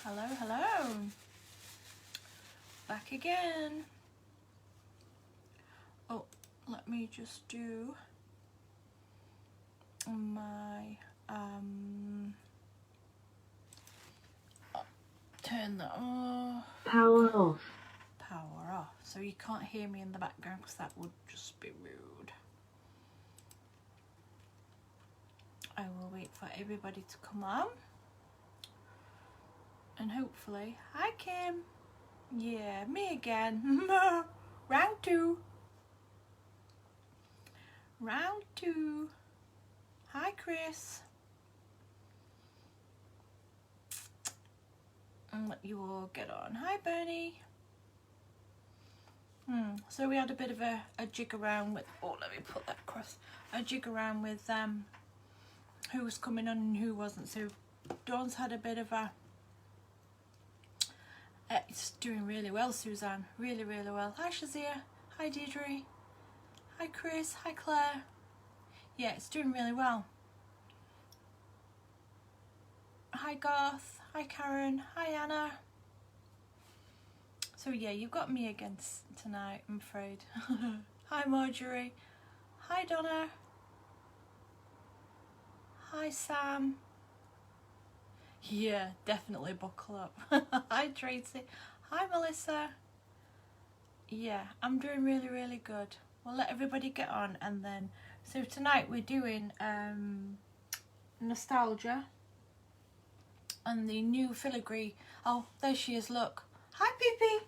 Hello, hello. Back again. Oh, let me just do my turn that off. Power off. Power off. So you can't hear me in the background because that would just be rude. I will wait for everybody to come on. And hopefully, hi Kim. Yeah, me again. Round two. Round two. Hi Chris. And let you all get on. Hi Bernie. So we had a bit of a jig around with, oh let me put that across, a jig around with who was coming on and who wasn't. So Dawn's had a bit of a, it's doing really well, Suzanne, really well. Hi Shazia, hi Deirdre, hi Chris, hi Claire. Yeah, it's doing really well. Hi Garth, hi Karen, hi Anna. So yeah, you've got me again tonight, I'm afraid. Hi Marjorie, hi Donna, hi Sam. Yeah, definitely buckle up. Hi Tracy, hi Melissa. Yeah, I'm doing really good. We'll let everybody get on, and then so tonight we're doing nostalgia and the new filigree. Oh, there she is, look. Hi Pippi.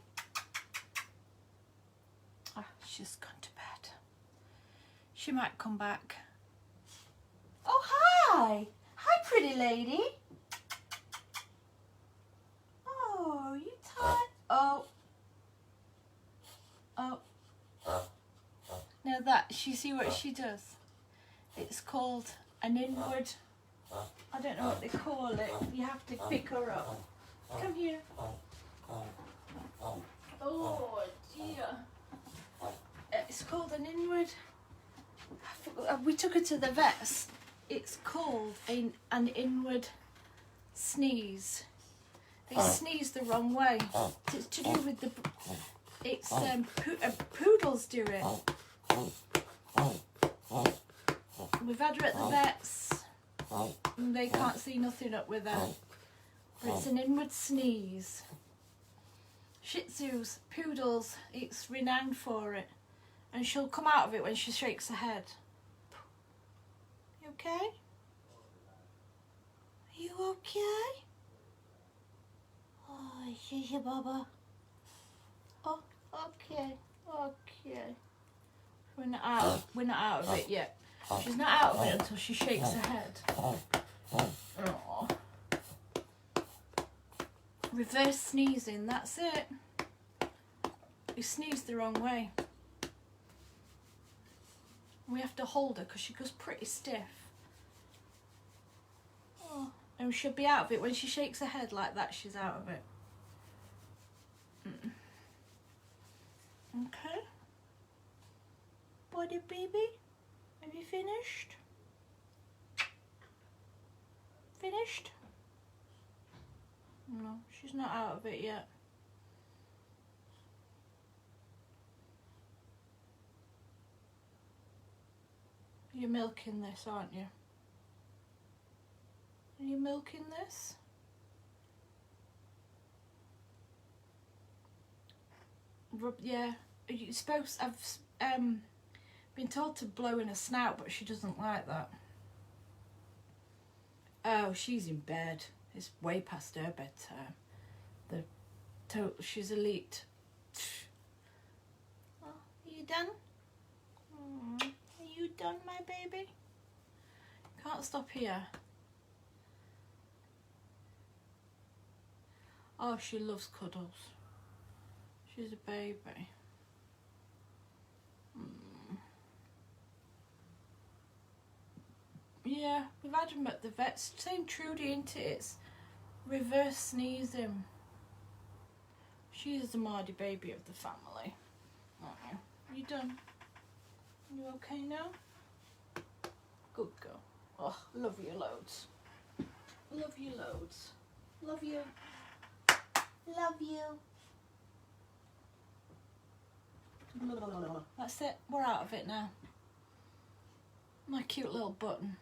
Oh, she's gone to bed. She might come back. Oh, hi. Hi, pretty lady. Oh, you tired? Oh. Now that, you see what she does? It's called an inward, I don't know what they call it. You have to pick her up. Come here. Oh dear. It's called an inward, we took her to the vets. It's called an inward sneeze. They sneeze the wrong way. It's to do with the, it's poodles do it. We've had her at the vets and they can't see nothing up with her. But it's an inward sneeze. Shih Tzus, poodles, it's renowned for it. And she'll come out of it when she shakes her head. You okay? Are you okay? Oh, Shishi Baba. Oh, okay. We're not out of it yet. She's not out of it until she shakes her head. Oh. Reverse sneezing, that's it. You sneeze the wrong way. We have to hold her because she goes pretty stiff. Oh. And she'll be out of it when she shakes her head like that. She's out of it. Okay. Body baby, have you finished? Finished? No, she's not out of it yet. You're milking this, aren't you? Are you milking this? Yeah, you're supposed, I've been told to blow in her snout, but she doesn't like that. Oh, she's in bed. It's way past her bedtime. She's elite. Oh, are you done? Are you done, my baby? Can't stop here. Oh, she loves cuddles. She's a baby. Yeah, we've had him at the vets. Same Trudy, ain't it? It's reverse sneezing. She is the Mardy baby of the family. Aren't you? You done? You okay now? Good girl. Oh, love you loads. Love you loads. Love you. Love you. That's it, we're out of it now. My cute little button.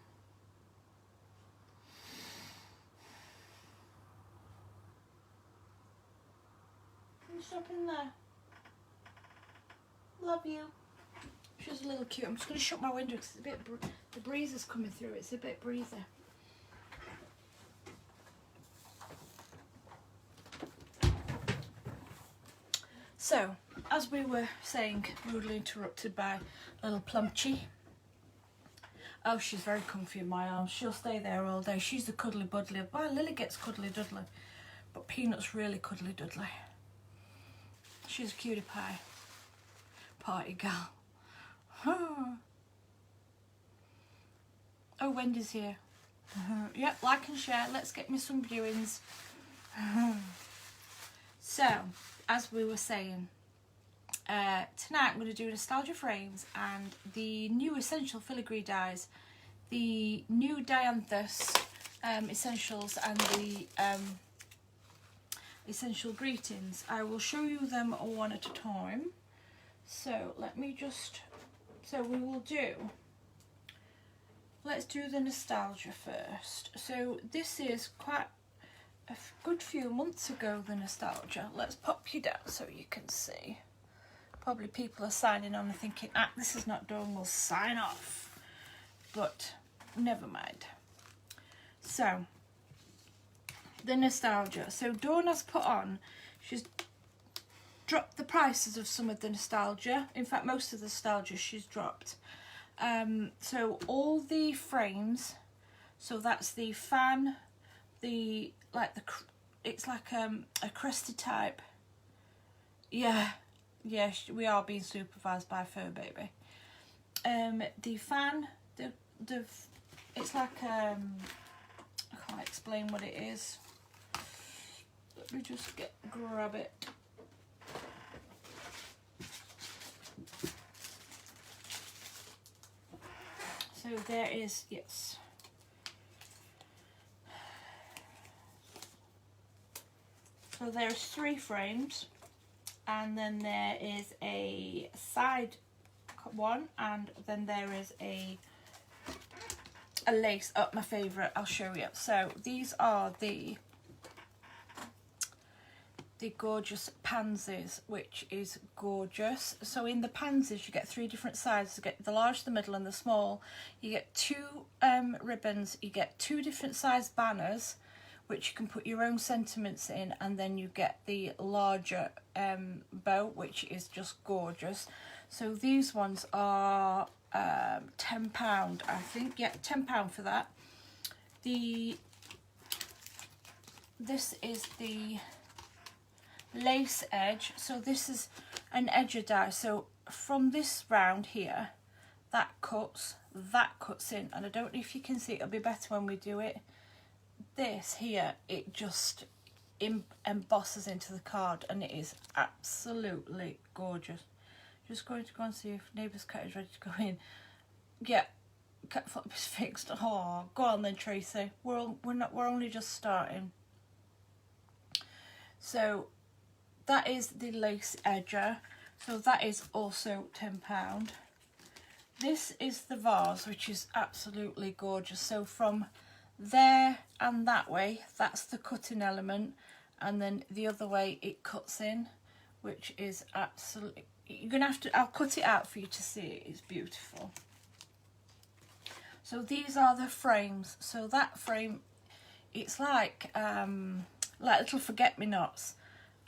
Can you stop in there? Love you. She's a little cute. I'm just going to shut my window because it's a bit, the breeze is coming through. It's a bit breezy. So, as we were saying, rudely interrupted by little Plumpy. Oh, she's very comfy in my arms. She'll stay there all day. She's the cuddly buddly. Well, Lily gets cuddly duddly, but Peanut's really cuddly duddly. She's a cutie pie. Party girl. Oh, Wendy's here. Yep, like and share. Let's get me some viewings. So, as we were saying, tonight I'm going to do nostalgia frames and the new essential filigree dies, the new Dianthus essentials and the essential greetings. I will show you them one at a time. So let me just, so we will do, let's do the nostalgia first. So this is quite a good few months ago, the nostalgia. Let's pop you down so you can see. Probably people are signing on and thinking, ah, this is not done, we'll sign off. But never mind. So, the nostalgia. So Dawn has put on, she's dropped the prices of some of the nostalgia. In fact, most of the nostalgia she's dropped. So all the frames, so that's the fan, the, like the, it's like a crested type. Yeah, we are being supervised by Fur Baby. The fan, the it's like I can't explain what it is. Let me just grab it. So there is, yes. So there's 3 frames, and then there is a side one, and then there is a lace up, my favourite. I'll show you. So these are the gorgeous pansies, which is gorgeous. So in the pansies you get 3 different sizes. You get the large, the middle and the small. You get 2 ribbons, you get 2 different size banners which you can put your own sentiments in, and then you get the larger bow, which is just gorgeous. So these ones are £10, I think. Yeah, £10 for that. This is the lace edge. So this is an edger die. So from this round here, that cuts in, and I don't know if you can see, it'll be better when we do it. This here, it just embosses into the card, and it is absolutely gorgeous. Just going to go and see if neighbour's cat is ready to go in. Yeah, cat flap is fixed. Oh, go on then, Tracy. We're only just starting. So that is the lace edger. So that is also £10. This is the vase, which is absolutely gorgeous. So from there and that way, that's the cutting element, and then the other way it cuts in, which is absolutely, you're gonna have to, I'll cut it out for you to see it. It's beautiful. So these are the frames. So that frame, it's like little forget-me-nots,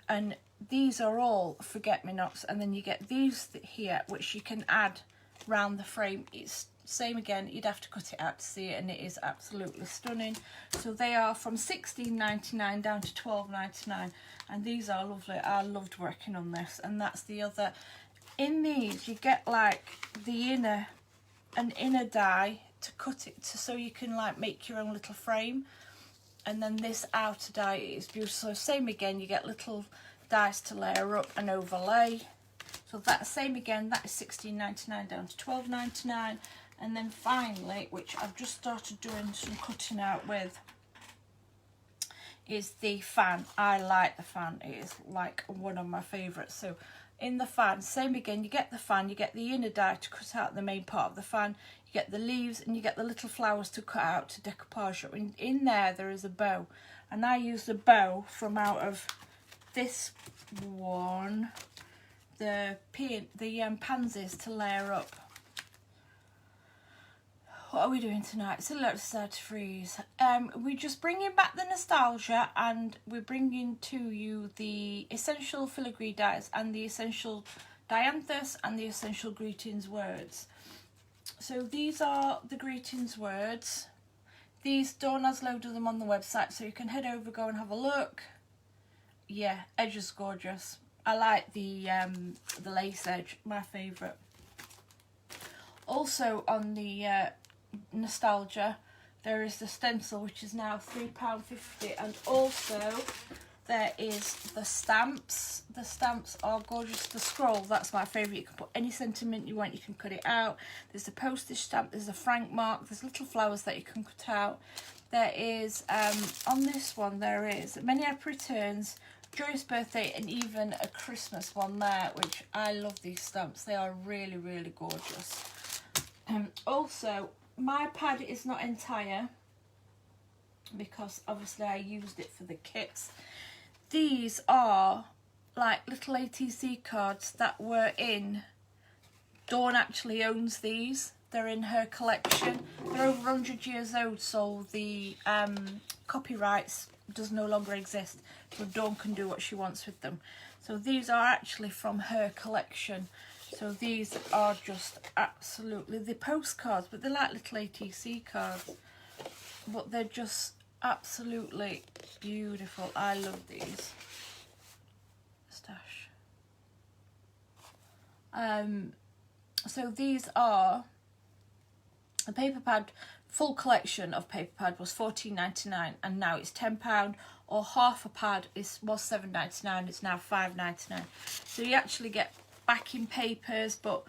and these are all forget-me-nots, and then you get these here which you can add round the frame. It's same again, you'd have to cut it out to see it, and it is absolutely stunning. So they are from £16.99 down to £12.99, and these are lovely. I loved working on this. And that's the other, in these you get like the an inner die to cut it to, so you can like make your own little frame, and then this outer die is beautiful. So same again, you get little dies to layer up and overlay. So that's same again, that is £16.99 down to £12.99. And then finally, which I've just started doing some cutting out with, is the fan. I like the fan. It is like one of my favourites. So in the fan, same again, you get the fan, you get the inner die to cut out the main part of the fan, you get the leaves, and you get the little flowers to cut out to decoupage. In there is a bow, and I use the bow from out of this one, the pansies, to layer up. What are we doing tonight? It's a little sad to freeze. We're just bringing back the nostalgia, and we're bringing to you the essential filigree dies and the essential dianthus and the essential greetings words. So these are the greetings words. These, Dawn has loaded them on the website, so you can head over, go and have a look. Yeah, edge is gorgeous. I like the lace edge, my favourite. Also on the nostalgia, there is the stencil, which is now £3.50, and also there is the stamps. The stamps are gorgeous. The scroll, that's my favourite. You can put any sentiment you want, you can cut it out. There's a postage stamp, there's a frank mark, there's little flowers that you can cut out. There is, on this one, there is many happy returns, joyous birthday, and even a Christmas one there, which I love these stamps. They are really, really gorgeous. Also, my pad is not entire because obviously I used it for the kits. These are like little ATC cards that were in, Dawn actually owns these. They're in her collection. They're over 100 years old, so the copyrights does no longer exist. So Dawn can do what she wants with them. So these are actually from her collection. So these are just absolutely the postcards, but they're like little ATC cards. But they're just absolutely beautiful. I love these. Stash. So these are a paper pad. Full collection of paper pad was £14.99, and now it's £10, or half a pad was £7.99. It's now £5.99. So you actually get backing papers, but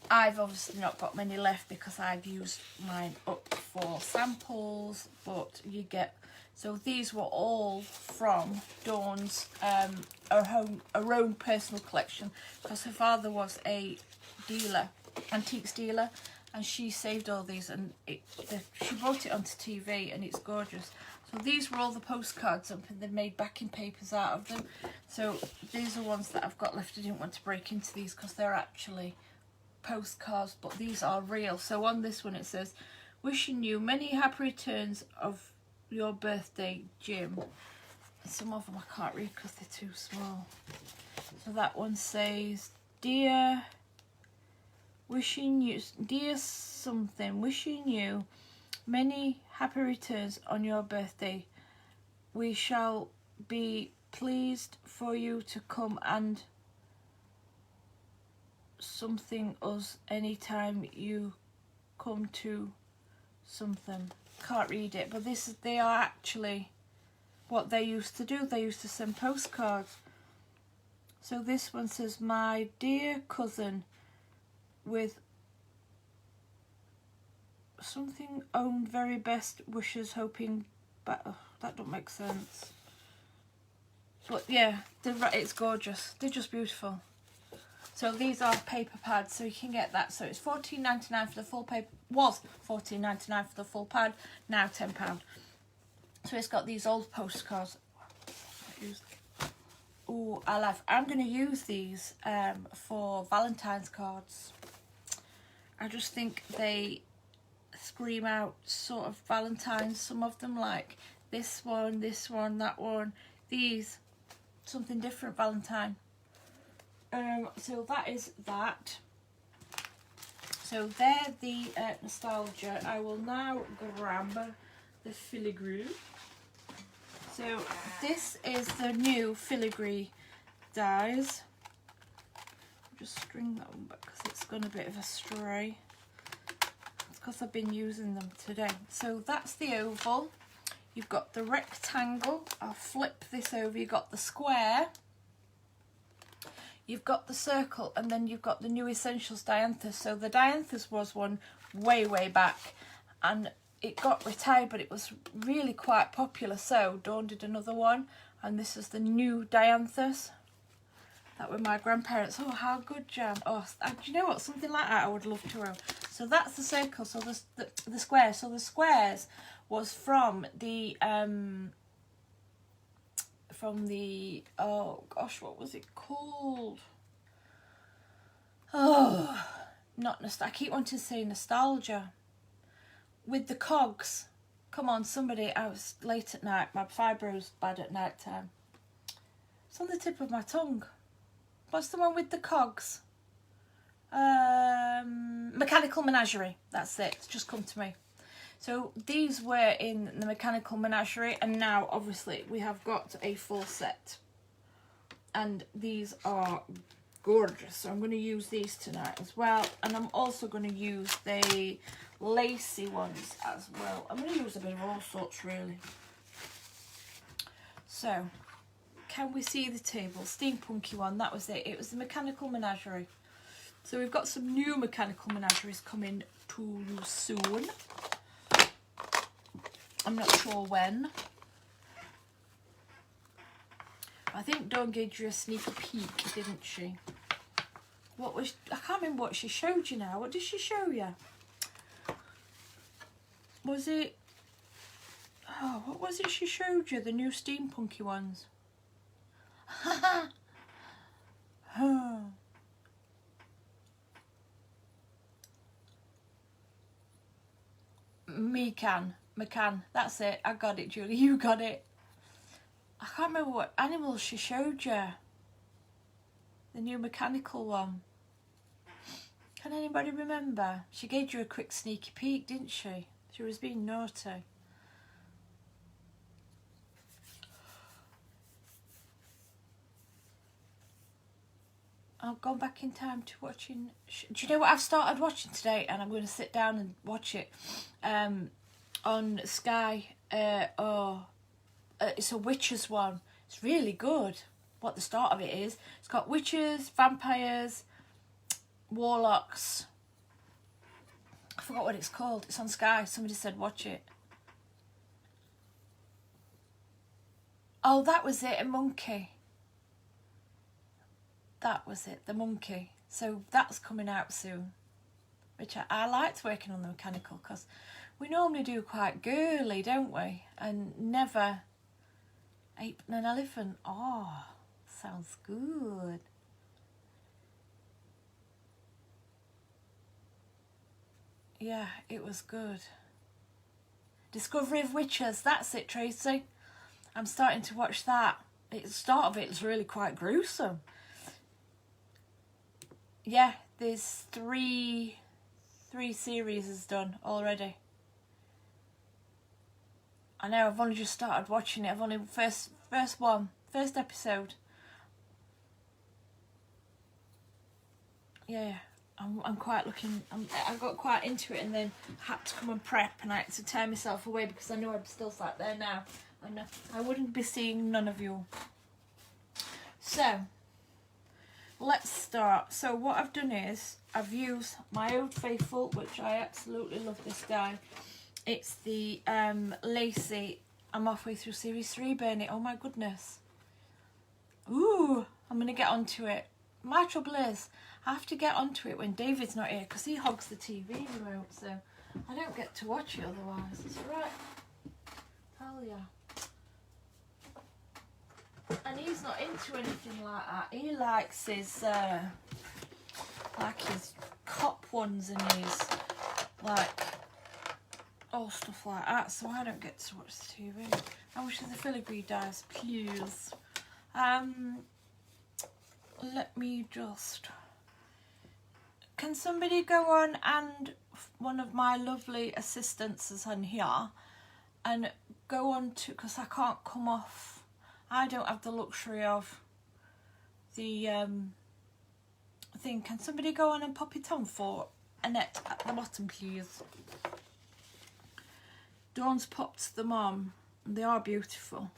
I've obviously not got many left because I've used mine up for samples. But you get, so these were all from Dawn's her own personal collection, because her father was a dealer, antiques dealer, and she saved all these, and she brought it onto TV, and it's gorgeous. So these were all the postcards up, and they've made backing papers out of them. So these are ones that I've got left. I didn't want to break into these because they're actually postcards, but these are real. So on this one it says, wishing you many happy returns of your birthday, Jim. And some of them I can't read because they're too small. So that one says, dear something, wishing you many happy returns on your birthday. We shall be pleased for you to come and something us anytime you come to something. Can't read it, but they are actually what they used to do. They used to send postcards. So this one says, my dear cousin, with something own very best wishes, hoping, but that don't make sense. But yeah, it's gorgeous. They're just beautiful. So these are paper pads, so you can get that. So it's £14.99 for the full paper. Was £14.99 for the full pad. Now £10. So it's got these old postcards. Oh, I'm going to use these for Valentine's cards. I just think they scream out sort of Valentine's. Some of them, like this one, that one. These, something different Valentine. So that is that. So they're the nostalgia. I will now grab the filigree. So this is the new filigree dies. Just string that one back because it's gone a bit of a stray. It's because I've been using them today. So that's the oval. You've got the rectangle. I'll flip this over. You've got the square. You've got the circle, and then you've got the new Essentials Dianthus. So the Dianthus was one way back, and it got retired, but it was really quite popular, so Dawn did another one, and this is the new Dianthus. That were my grandparents. Oh, how good, Jan. Oh, do you know what? Something like that I would love to own. So that's the circle. So the squares. So the squares was from the oh gosh, what was it called? Oh, not nostalgia. I keep wanting to say nostalgia. With the cogs. Come on, somebody. I was late at night. My fibro's bad at night time. It's on the tip of my tongue. What's the one with the cogs? Mechanical Menagerie. That's it. It's just come to me. So these were in the Mechanical Menagerie, and now obviously we have got a full set. And these are gorgeous. So I'm going to use these tonight as well. And I'm also going to use the lacy ones as well. I'm going to use a bit of all sorts, really. So, can we see the table? Steampunky one, that was it. It was the Mechanical Menagerie. So we've got some new Mechanical Menageries coming to you soon. I'm not sure when. I think Dawn gave you a sneak peek, didn't she? What was... I can't remember what she showed you now. What did she show you? Was it... Oh, what was it she showed you? The new Steampunky ones. McCann. That's it. I got it, Julie. You got it. I can't remember what animals she showed you. The new mechanical one. Can anybody remember? She gave you a quick sneaky peek, didn't she? She was being naughty. I've gone back in time to watching... Do you know what I've started watching today? And I'm going to sit down and watch it on Sky. It's a witches one. It's really good. What the start of it is. It's got witches, vampires, warlocks. I forgot what it's called. It's on Sky. Somebody said watch it. Oh, that was it. A monkey. That was it, the monkey. So that's coming out soon, which I liked working on the mechanical because we normally do quite girly, don't we? And never ape and an elephant. Oh, sounds good. Yeah, it was good. Discovery of Witches, that's it, Tracy. I'm starting to watch that. The start of it is really quite gruesome. Yeah, there's three series is done already. I know, I've only just started watching it. I've only first episode. Yeah, I'm quite looking. I got quite into it and then had to come and prep, and I had to tear myself away because I know I'm still sat there now, and I wouldn't be seeing none of you. So. Let's start. So what I've done is I've used my Old Faithful, which I absolutely love this guy. It's the lacy. I'm halfway through series 3, Bernie. Oh my goodness. Ooh, I'm going to get onto it. My trouble is I have to get onto it when David's not here because he hogs the TV remote, so I don't get to watch it otherwise. It's right. Hell yeah. And he's not into anything like that. He likes his cop ones and his all stuff like that. So I don't get to watch the TV. I wish the filigree dies, please. Let me just... Can somebody go on, and one of my lovely assistants is on here, and go on to, because I can't come off. I don't have the luxury of the thing. Can somebody go on and pop it on for Annette at the bottom, please? Dawn's popped them on. They are beautiful.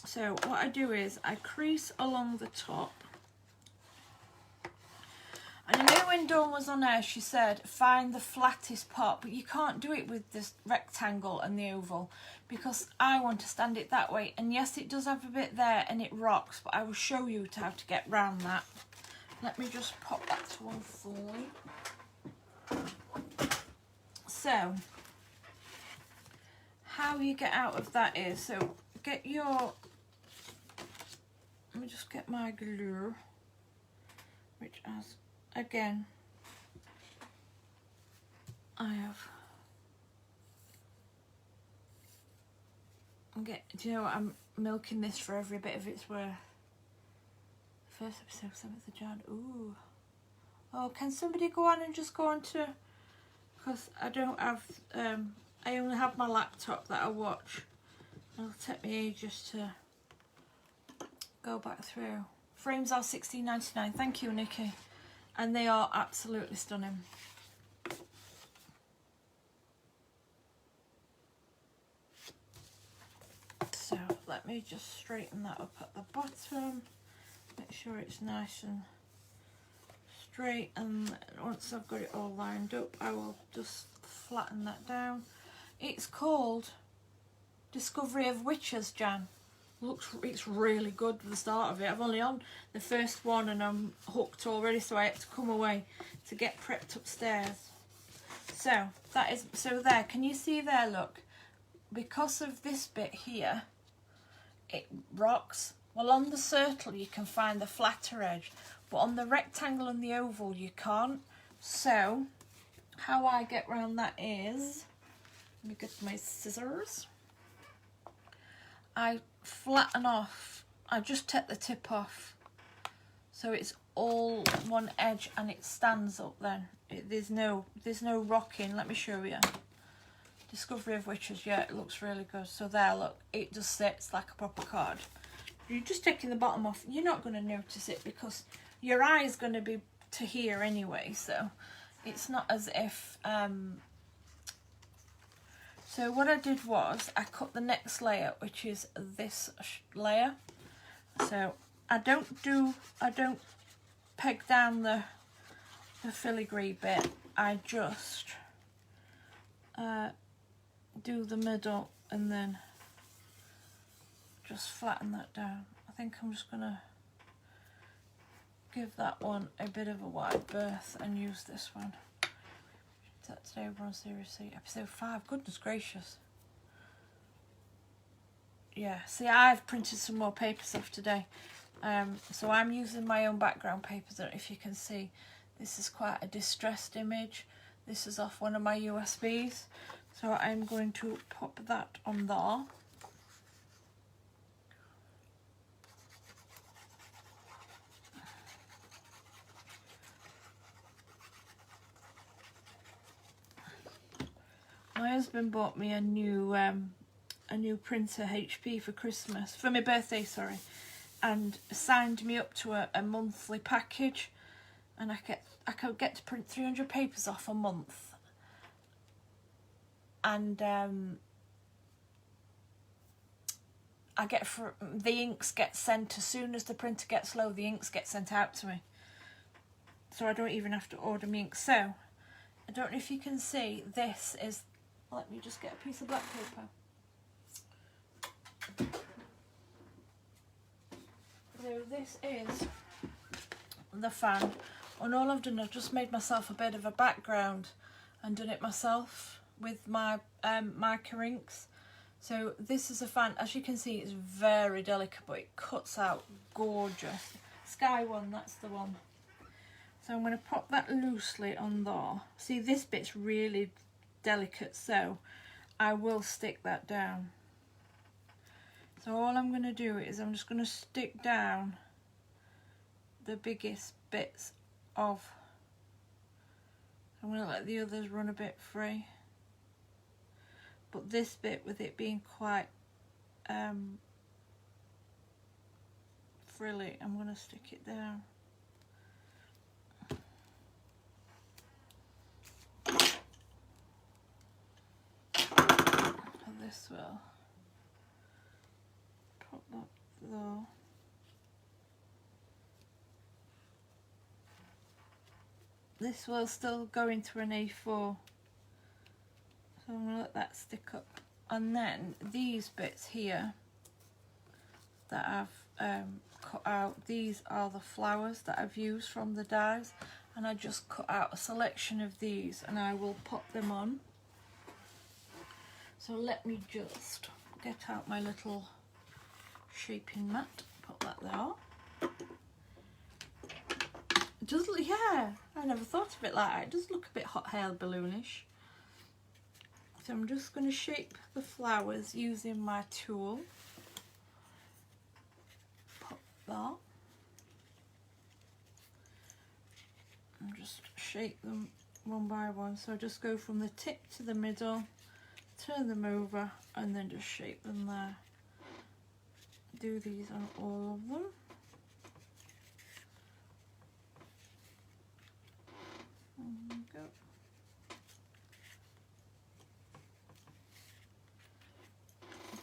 So what I do is I crease along the top. And I know when Dawn was on air, she said find the flattest part, but you can't do it with this rectangle and the oval because I want to stand it that way. And yes, it does have a bit there and it rocks, but I will show you how to get round that. Let me just pop that to one side. So, how you get out of that is, so get your, let me just get my glue, which has, again, I have, do you know what, I'm milking this for every bit of its worth. First episode, 7th of Jan. Ooh. Oh, can somebody go on and just go on to, because I don't have, I only have my laptop that I watch. It'll take me ages to go back through. Frames are £16.99. Thank you, Nikki. And they are absolutely stunning. So let me just straighten that up at the bottom. Make sure it's nice and straight, and once I've got it all lined up I will just flatten that down. It's called Discovery of Witches, Jan. It's really good for the start of it. I've only on the first one and I'm hooked already, so I had to come away to get prepped upstairs. So that is, so there, can you see there, look, because of this bit here it rocks. Well, on the circle you can find the flatter edge, but on the rectangle and the oval you can't. So how I get around that is, let me get my scissors. I flatten off, I just take the tip off so it's all one edge and it stands up then. There's no rocking. Let me show you. Discovery of Witches, yeah, it looks really good. So there, look, it just sits like a proper card. You're just taking the bottom off, you're not going to notice it because your eye is going to be to here anyway, so it's not as if so what I did was I cut the next layer, which is this layer. So I don't peg down the filigree bit, I just do the middle and then just flatten that down. I think I'm just gonna give that one a bit of a wide berth and use this one. Today we're on Series C, episode 5. Goodness gracious. Yeah, see, I've printed some more papers off today. So I'm using my own background papers. I don't know if you can see. This is quite a distressed image. This is off one of my USBs. So I'm going to pop that on there. My husband bought me a new printer HP for Christmas, for my birthday, sorry, and signed me up to a monthly package, and I could get to print 300 papers off a month, and I get the inks get sent as soon as the printer gets low. The inks get sent out to me, so I don't even have to order me ink. So I don't know if you can see, this is. Let me just get a piece of black paper. So this is the fan, and all I've done, I've just made myself a bit of a background and done it myself with my marker inks. So this is a fan, as you can see, it's very delicate, but it cuts out gorgeous. Sky one, that's the one. So I'm going to pop that loosely on there. See, this bit's really delicate, so I will stick that down. So all I'm going to do is I'm just going to stick down the biggest bits of, I'm going to let the others run a bit free, but this bit, with it being quite frilly, I'm going to stick it down. This will put that this will still go into an A4. So I'm going to let that stick up. And then these bits here that I've cut out, these are the flowers that I've used from the dies, and I just cut out a selection of these and I will pop them on. So let me just get out my little shaping mat, put that there. It does look, yeah, I never thought of it like that. It does look a bit hot air balloonish. So I'm just going to shape the flowers using my tool. Pop that. And just shape them one by one. So I just go from the tip to the middle, turn them over, and then just shape them there. Do these on all of them. There we go.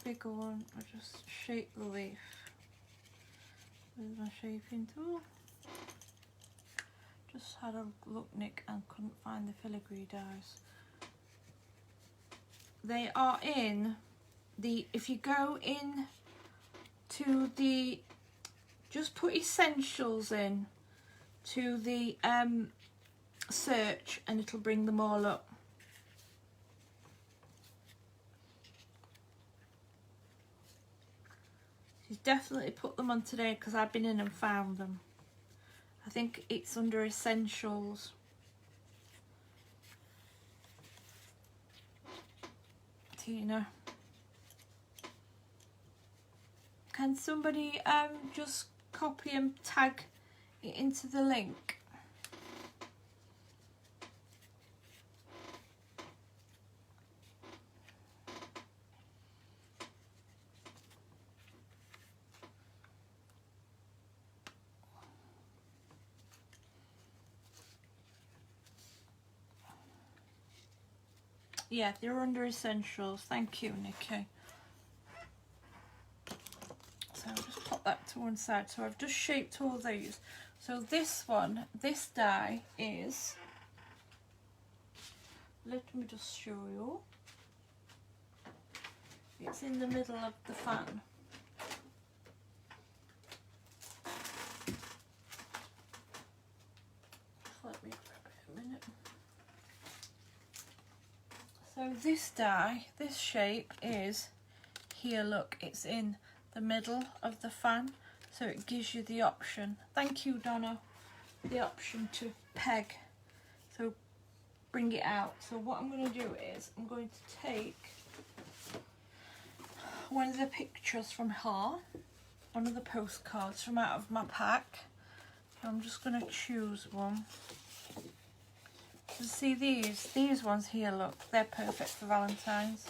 Bigger one, I just shape the leaf with my shaping tool. Just had a look, Nick, and couldn't find the filigree dies. They are in the, if you go in to the, just put essentials in to the search and it'll bring them all up. She's definitely put them on today because I've been in and found them. I think it's under essentials. Tina, can somebody just copy and tag it into the link? Yeah, they're under essentials. Thank you, Nikki. So I'll just pop that to one side. So I've just shaped all these. So this one, this die is, let me just show you. It's in the middle of the fan. Let me grab it a minute. So this die, this shape is here, look, it's in the middle of the fan, so it gives you the option, thank you Donna, the option to peg, so bring it out. So what I'm going to do is I'm going to take one of the pictures from her, one of the postcards from out of my pack. So I'm just going to choose one. See these ones here, look, they're perfect for Valentine's,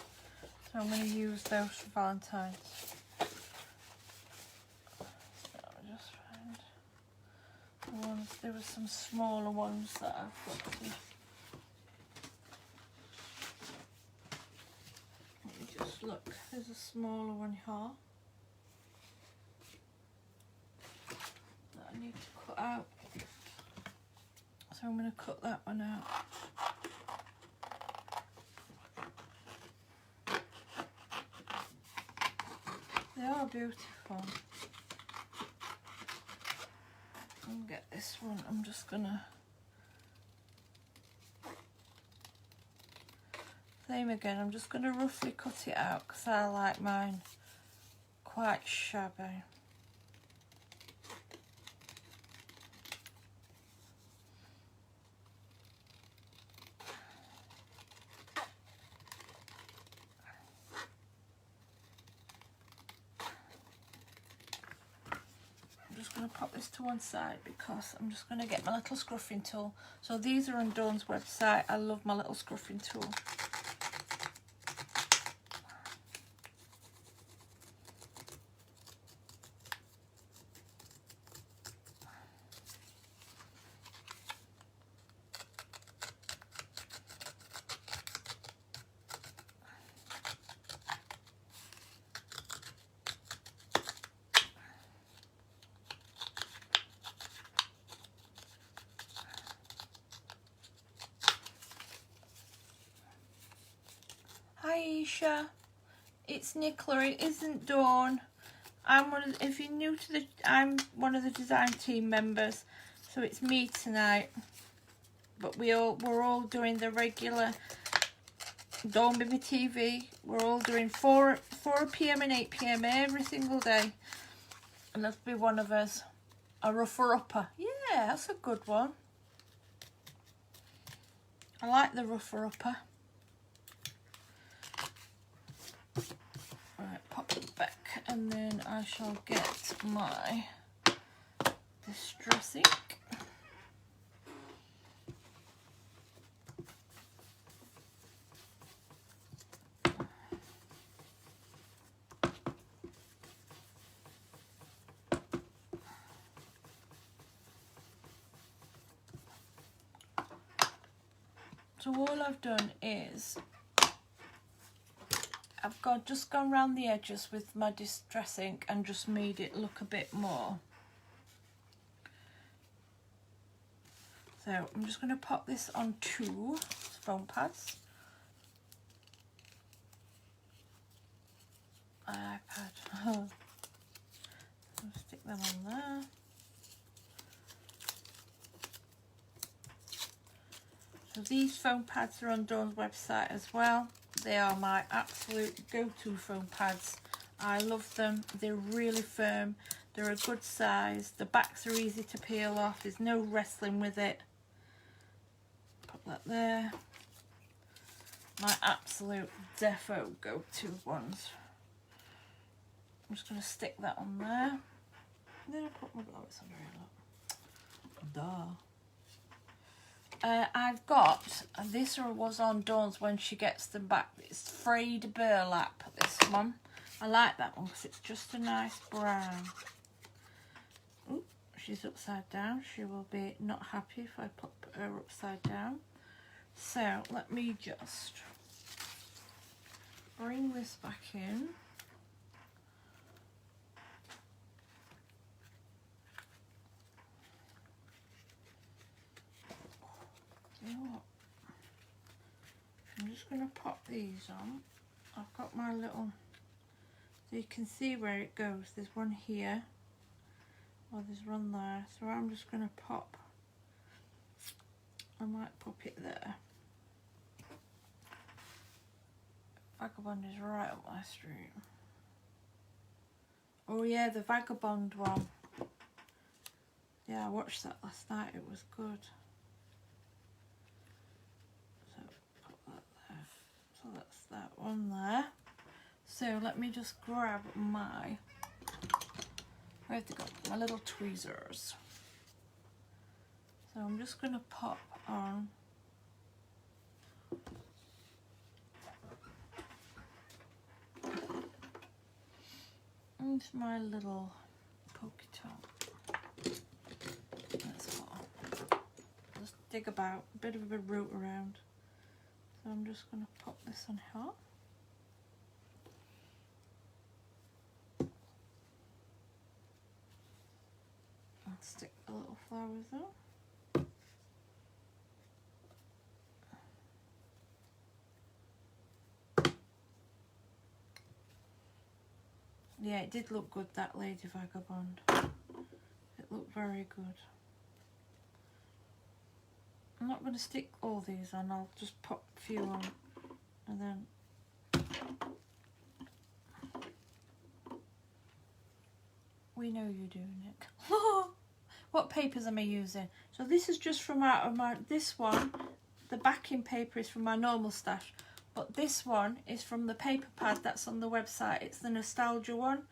so I'm going to use those for Valentine's. So I'll just find the ones, there were some smaller ones that I've got to, let me just look, there's a smaller one here that I need to cut out. So I'm going to cut that one out. They are beautiful. I'll get this one. I'm just going to... Same again. I'm just going to roughly cut it out because I like mine quite shabby. I'm going to pop this to one side because I'm just going to get my little scruffing tool. So these are on Dawn's website. I love my little scruffing tool. Aisha. It's Nicola. It isn't Dawn. If you're new to the, I'm one of the design team members, so it's me tonight. But we're all doing the regular Dawn Baby TV. We're all doing 4 p.m. and 8 p.m. every single day, and that'll be one of us. A rougher upper. Yeah, that's a good one. I like the rougher upper. Right, pop it back, and then I shall get my distress ink. So all I've done is I've just gone around the edges with my distress ink and just made it look a bit more. So I'm just going to pop this on 2 foam pads. iPad. I'll stick them on there. So these foam pads are on Dawn's website as well. They are my absolute go-to foam pads. I love them. They're really firm. They're a good size. The backs are easy to peel off. There's no wrestling with it. Put that there. My absolute defo go-to ones. I'm just going to stick that on there. And then I put my gloves on very low. Duh. I've got, this was on Dawn's when she gets them back, it's frayed burlap, this one. I like that one because it's just a nice brown. Ooh, she's upside down. She will be not happy if I put her upside down. So let me just bring this back in. You know what? I'm just going to pop these on. I've got my little, so you can see where it goes. There's one here, or there's one there. So I'm just going to pop, I might pop it there. Vagabond is right up my street. Oh yeah, the Vagabond one. Yeah, I watched that last night. It was good. So that's that one there. So let me just grab my, where have they got my little tweezers? So I'm just going to pop on into my little pokey top. That's all. Just dig about, a bit of a root around. So I'm just going to pop this on here. And stick the little flowers on. Yeah, it did look good, that Lady Vagabond. It looked very good. I'm not going to stick all these on, I'll just pop a few on and then we know you do, Nick. What papers am I using? So this is just from out of my, this one, the backing paper is from my normal stash, but this one is from the paper pad that's on the website. It's the Nostalgia one.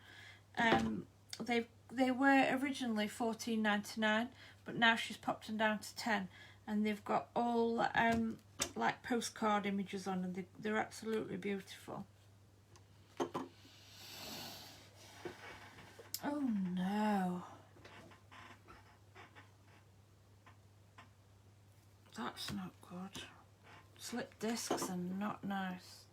They were originally $14.99, but now she's popped them down to 10. And they've got all like postcard images on, and they're absolutely beautiful. Oh no. That's not good. Slip discs are not nice.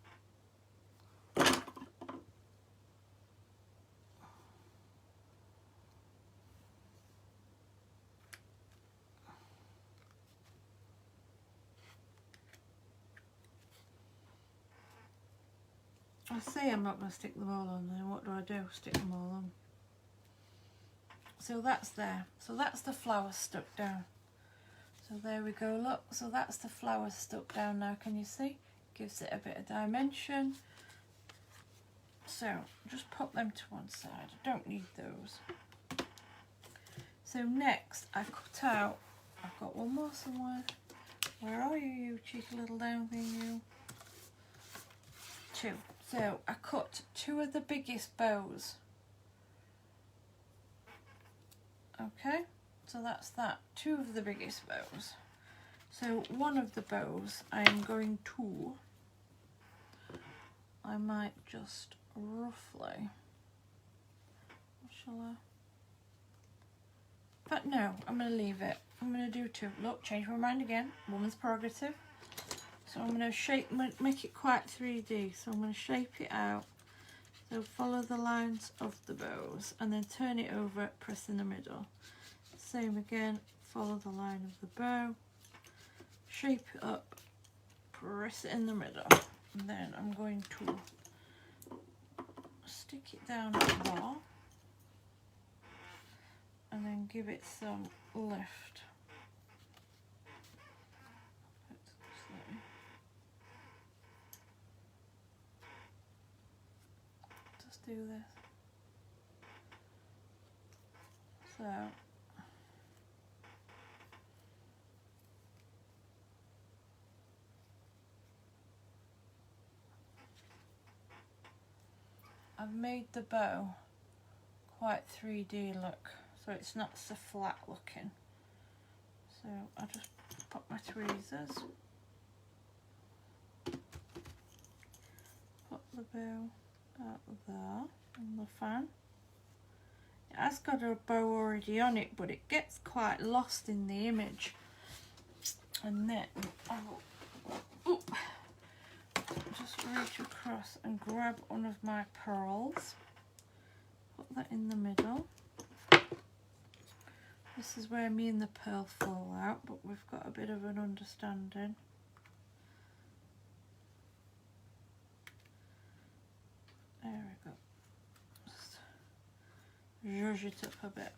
I say I'm not going to stick them all on, then what do? Stick them all on. So that's there. So that's the flower stuck down. So there we go, look. So that's the flower stuck down now, can you see? Gives it a bit of dimension. So just pop them to one side. I don't need those. So next I cut out, I've got one more somewhere. Where are you, you cheeky little down thing, you? Two. So I cut two of the biggest bows. Okay, so that's that. Two of the biggest bows. So one of the bows I'm going to, I might just roughly, what shall I? But no, I'm going to leave it. I'm going to do two. Look, change my mind again. Woman's prerogative. So I'm going to make it quite 3D. So I'm going to shape it out. So follow the lines of the bows and then turn it over, press in the middle. Same again, follow the line of the bow, shape it up, press it in the middle. And then I'm going to stick it down at the bar and then give it some lift. Just do this. So I've made the bow quite 3D look, so it's not so flat looking. So I'll just pop my tweezers, put the bow out there on the fan. It has got a bow already on it, but it gets quite lost in the image. And then I'll just reach across and grab one of my pearls, put that in the middle. This is where me and the pearl fall out, but we've got a bit of an understanding. There we go. Just zhuzh it up a bit.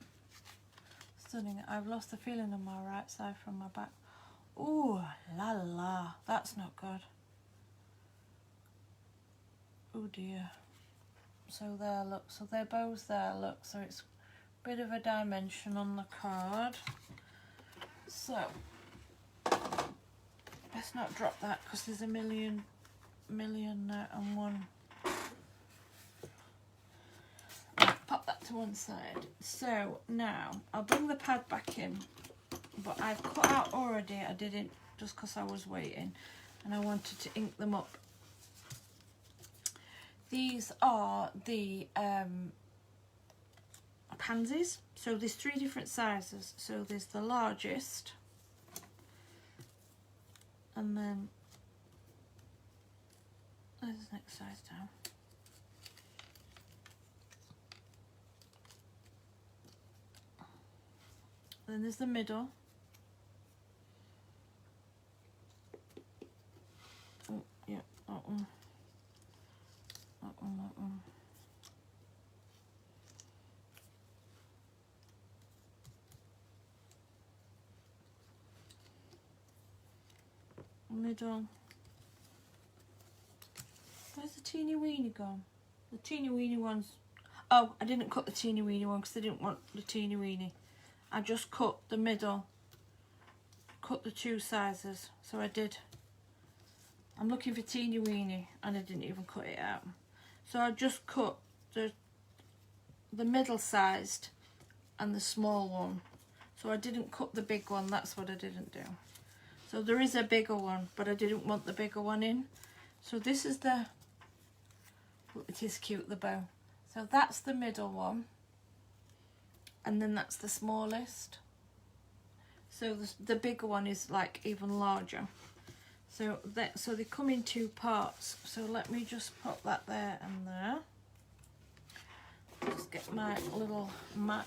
Stunning. I've lost the feeling on my right side from my back. Ooh, la la, that's not good. Oh dear. So there, look. So they're both there, look. So it's a bit of a dimension on the card. So let's not drop that because there's a million and one. Right, pop that to one side. So now I'll bring the pad back in, but I've cut out already. I didn't just because I was waiting and I wanted to ink them up. These are the pansies. So there's 3 different sizes. So there's the largest, and then there's the next size down. Then there's the middle. Oh, yeah, that one. That one. Middle. Where's the teeny weeny gone? The teeny weeny ones. Oh, I didn't cut the teeny weeny one because I didn't want the teeny weeny. I just cut the middle, cut the 2 sizes. So I did. I'm looking for teeny weeny and I didn't even cut it out. So I just cut the middle sized and the small one. So I didn't cut the big one, that's what I didn't do. So there is a bigger one, but I didn't want the bigger one in. So this is the, oh, it is cute, the bow. So that's the middle one. And then that's the smallest. So the bigger one is like even larger. So they come in 2 parts. So let me just put that there and there. Just get my little mat.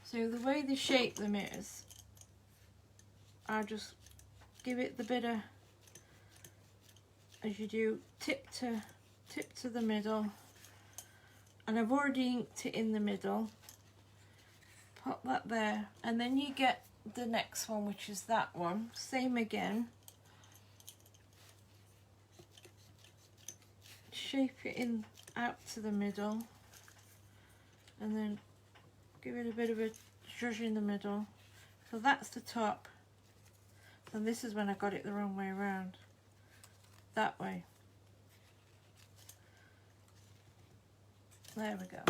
So the way they shape them is, I just give it the bit of as you do tip to the middle, and I've already inked it in the middle. Pop that there, and then you get the next one, which is that one. Same again. Shape it in out to the middle, and then give it a bit of a zhuzh in the middle. So that's the top. So this is when I got it the wrong way around. That way. There we go.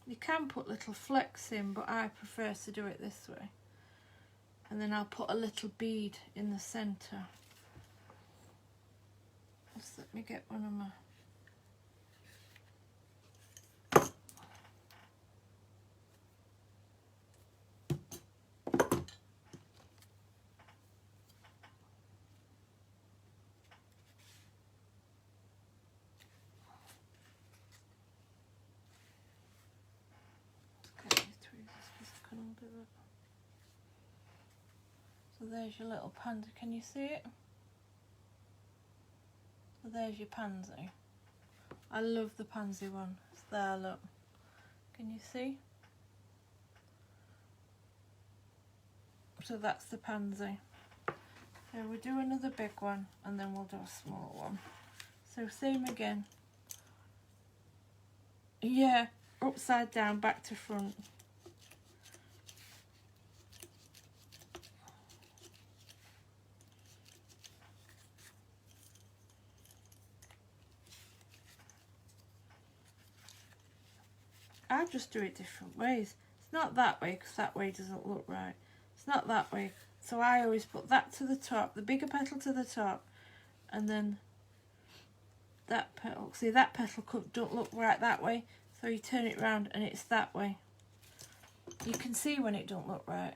You can put little flecks in, but I prefer to do it this way. And then I'll put a little bead in the centre. Just let me get one of my... So there's your little pansy. Can you see it? So there's your pansy. I love the pansy one. It's there, look. Can you see? So that's the pansy. So we'll do another big one, and then we'll do a small one. So same again. Yeah, upside down, back to front. I just do it different ways. It's not that way, because that way doesn't look right. It's not that way. So I always put that to the top, the bigger petal to the top, and then that petal. See, that petal don't look right that way, so you turn it round and it's that way. You can see when it don't look right.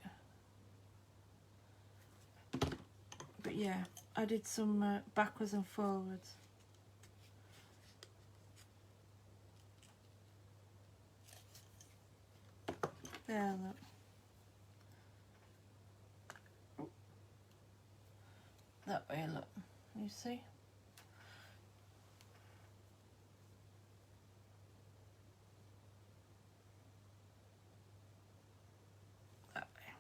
But yeah, I did some backwards and forwards. There, look. Oh. That way, look. You see? That way.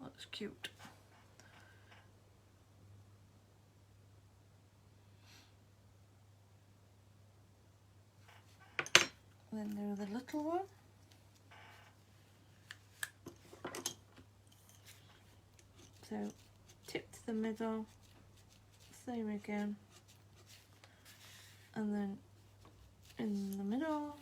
Looks cute. Then do the little one. So tip to the middle, same again, and then in the middle.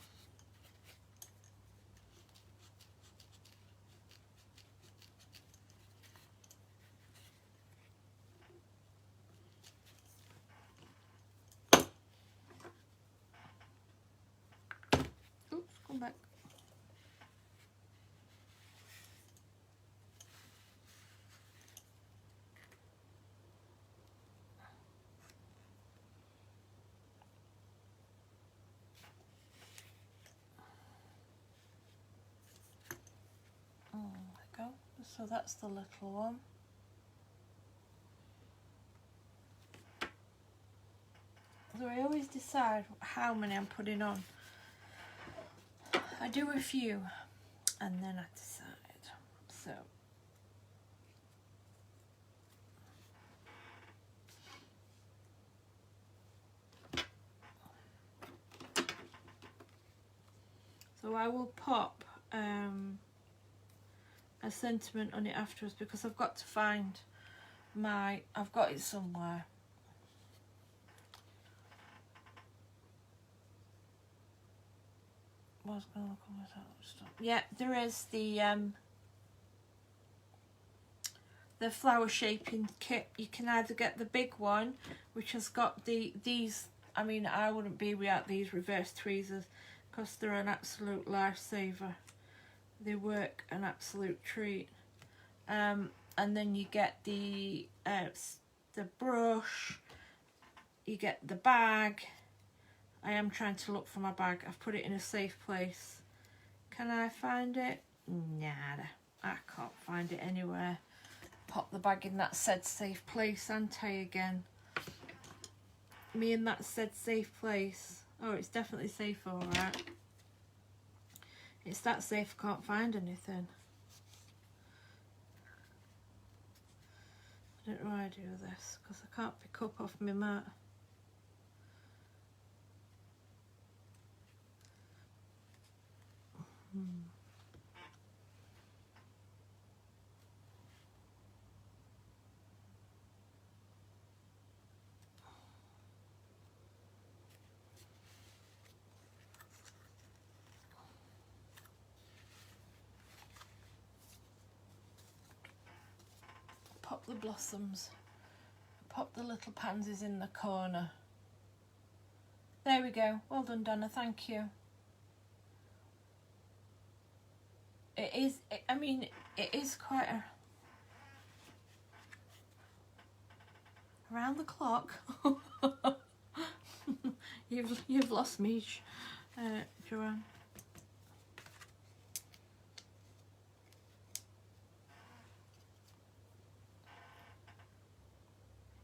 Oops, come back. There we go. So that's the little one. So I always decide how many I'm putting on. I do a few and then I decide. So I will pop a sentiment on it afterwards, because I've got to find my, I've got it somewhere. What's going to look on that stuff? Yeah, there is the flower shaping kit. You can either get the big one, which has got these. I mean, I wouldn't be without these reverse tweezers, because they're an absolute lifesaver. They work an absolute treat. And then you get the brush. You get the bag. I am trying to look for my bag. I've put it in a safe place. Can I find it? Nada. I can't find it anywhere. pop the bag in that said safe place, aren't I, again? Me and that said safe place. Oh, it's definitely safe, alright. It's that safe, I can't find anything. I don't know how I do this, because I can't pick up off my mat. Pop the blossoms. Pop the little pansies in the corner. There we go. Well done, Donna. Thank you. It is, I mean, it is quite a... Around the clock. You've lost me, Joanne.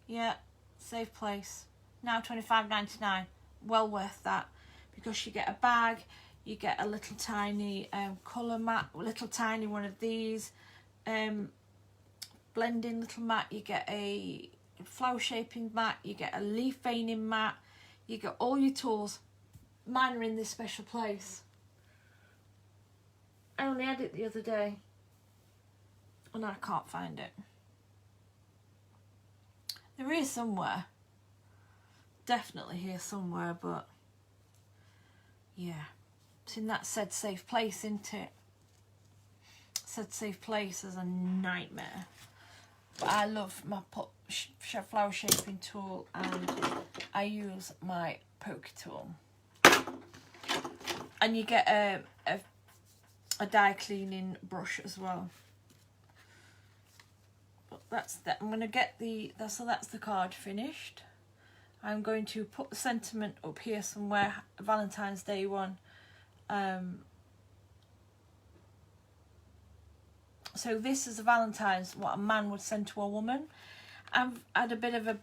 Yeah, safe place. Now $25.99. Well worth that, because you get a bag, you get a little tiny colour mat, little tiny one of these, blending little mat, you get a flower shaping mat, you get a leaf veining mat, you get all your tools. Mine are in this special place. I only had it the other day and I can't find it. There is somewhere, definitely here somewhere, but yeah, it's in that said safe place, isn't it? Said safe place is a nightmare, but I love my flower shaping tool, and I use my poke tool, and you get a die cleaning brush as well. But that's that. I'm gonna get so that's the card finished. I'm going to put the sentiment up here somewhere, Valentine's Day one. So this is a Valentine's, what a man would send to a woman. I've had a bit of a...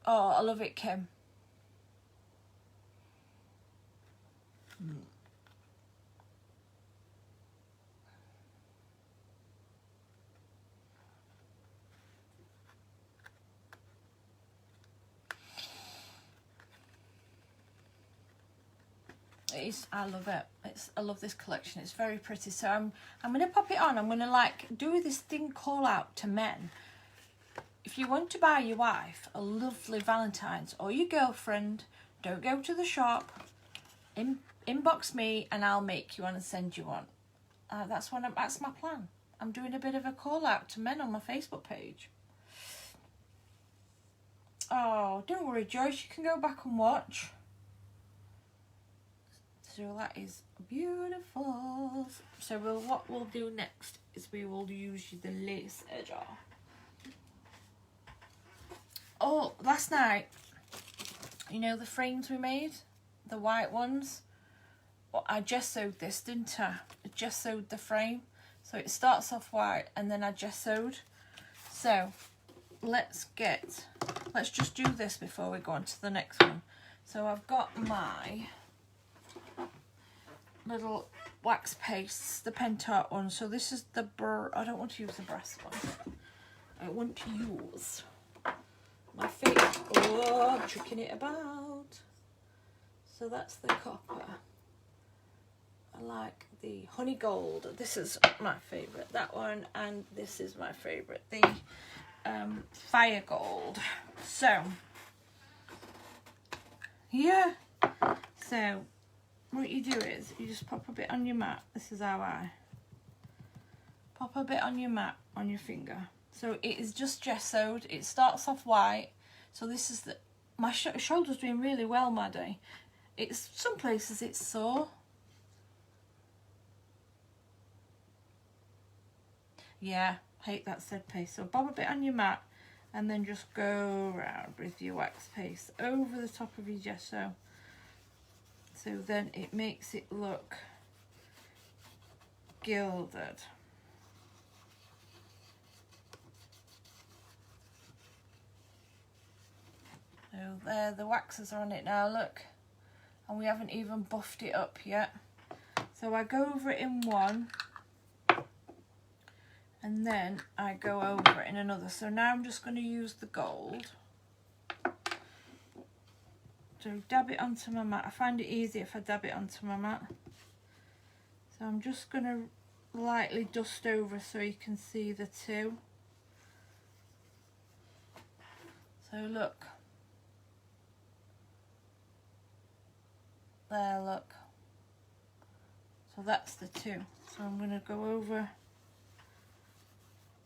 Oh, I love it, Kim. I love it. I love this collection. It's very pretty. So I'm going to pop it on. I'm going to like do this thing call out to men. If you want to buy your wife a lovely Valentine's or your girlfriend, don't go to the shop. Inbox me and I'll make you one and send you one. That's my plan. I'm doing a bit of a call out to men on my Facebook page. Oh, don't worry, Joyce. You can go back and watch. So that is beautiful. So what we'll do next is we will use the lace edger. Oh, last night, you know the frames we made? The white ones? Well, I gessoed this, didn't I? I gessoed the frame. So it starts off white and then I gessoed. So let's just do this before we go on to the next one. So I've got my little wax pastes, the Pentart one. So this is the I don't want to use the brass one. I want to use my favourite. Oh, I'm tricking it about. So that's the copper. I like the honey gold. This is my favourite, that one, and this is my favourite, the fire gold. So yeah, so what you do is you just pop a bit on your mat. This is how I pop a bit on your mat on your finger. So it is just gessoed. It starts off white. So this is my shoulder's doing really well, Maddie. It's some places it's sore. Yeah, hate that said paste. So bob a bit on your mat and then just go around with your wax paste over the top of your gesso. So then it makes it look gilded. So there, the waxes are on it now, look. And we haven't even buffed it up yet. So I go over it in one, and then I go over it in another. So now I'm just going to use the gold. So dab it onto my mat. I find it easy if I dab it onto my mat. So I'm just going to lightly dust over so you can see the two. So look. There, look. So that's the two. So I'm going to go over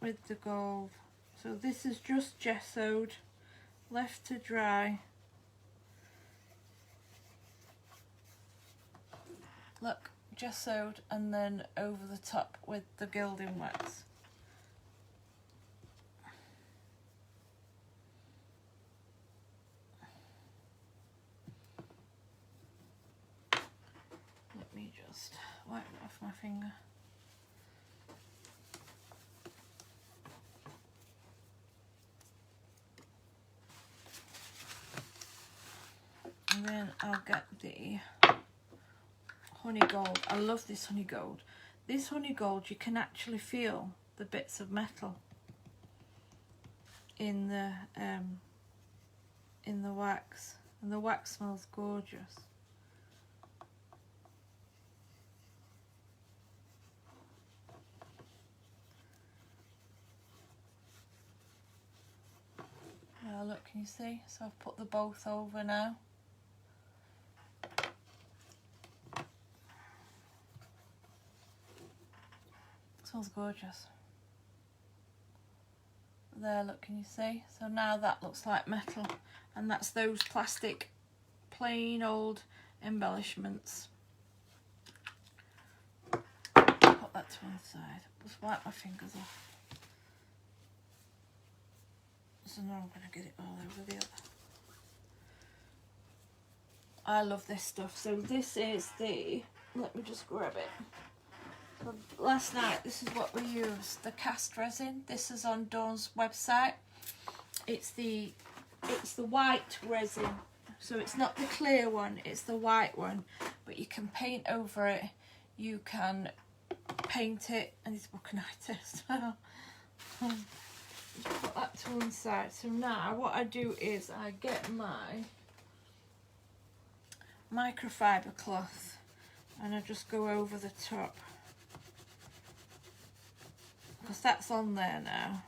with the gold. So this is just gessoed, left to dry. Look, gessoed, and then over the top with the gilding wax. Let me just wipe it off my finger. And then I'll get the honey gold. I love this honey gold. This honey gold, you can actually feel the bits of metal in the wax, and the wax smells gorgeous. Now look, can you see? So I've put the both over now. Smells gorgeous. There, look, can you see? So now that looks like metal, and that's those plastic plain old embellishments. Put that to one side. Just wipe my fingers off. So now I'm going to get it all over the other. I love this stuff. So this is the, let me just grab it. So last night, this is what we used, the cast resin. This is on Dawn's website. It's the white resin. So it's not the clear one, it's the white one. But you can paint over it. You can paint it. I need to book a night test. Just put that to one side. So now what I do is I get my microfiber cloth and I just go over the top, because that's on there now.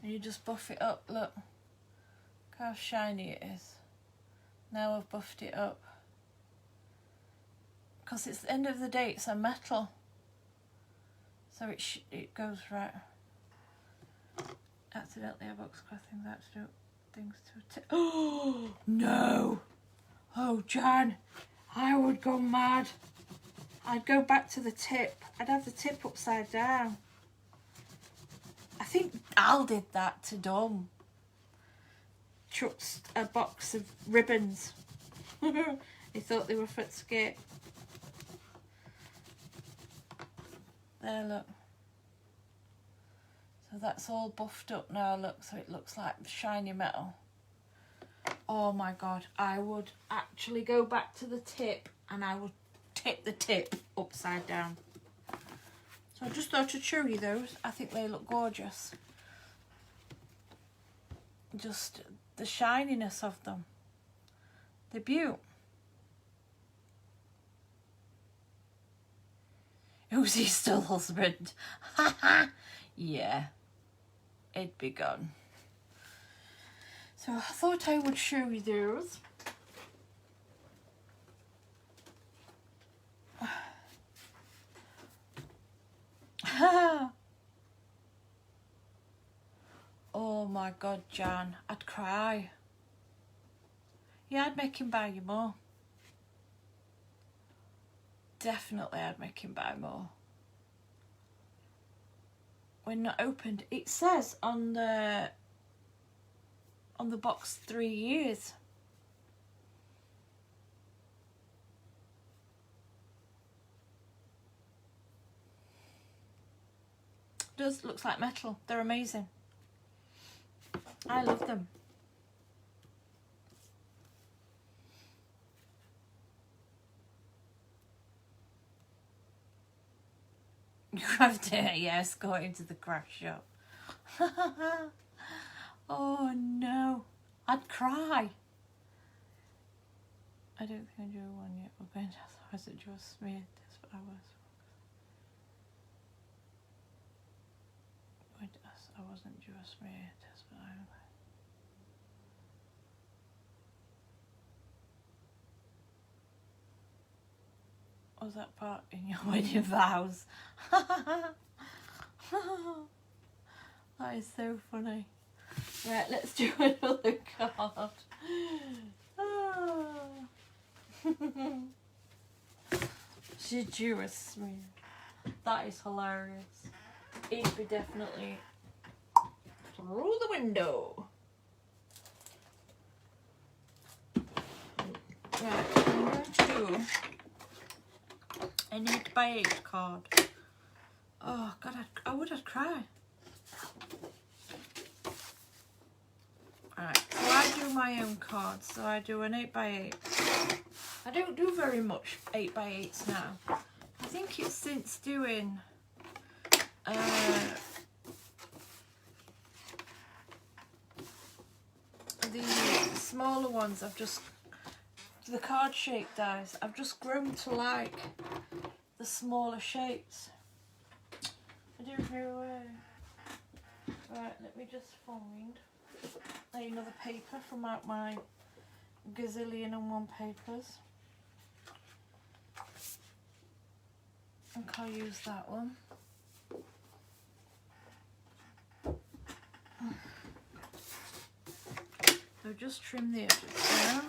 And you just buff it up, look how shiny it is. Now I've buffed it up. Because it's the end of the day, it's a metal. So it goes right. Accidentally I box class things to a oh no! Oh Jan, I would go mad. I'd go back to the tip. I'd have the tip upside down. I think Al did that to Dom. Chucked a box of ribbons. He thought they were for the skate. There, look. So that's all buffed up now, look, so it looks like shiny metal. Oh my god, I would actually go back to the tip and I would tip the tip upside down. So I just thought I'd show you those. I think they look gorgeous. Just the shininess of them. They're beautiful. Who's he still husband? Yeah, it'd be gone. So I thought I would show you those. Oh my god, Jan, I'd cry. Yeah, I'd make him buy you more. Definitely I'd make him buy more. We're not opened. It says on the box 3 years. does. Looks like metal. They're amazing. I love them. You have to, yes, go into the craft shop. Oh no, I'd cry. I don't think I drew one yet. We're going to have to draw smeared this for hours. I wasn't just smeared this for hours. Was that part in your wedding vows? That is so funny. Right, let's do another card. She drew a smear. That is hilarious. It'd be definitely through the window. Right, I'm going to do an 8x8 card. Oh God, I would have cried. Alright, so I do my own cards. So I do an 8x8. I don't do very much 8x8s now. I think it's since doing the smaller ones, the card shaped dies, I've just grown to like the smaller shapes. I don't know right, let me just find another paper from out my gazillion and one papers. I think I'll use that one. So just trim the edges down.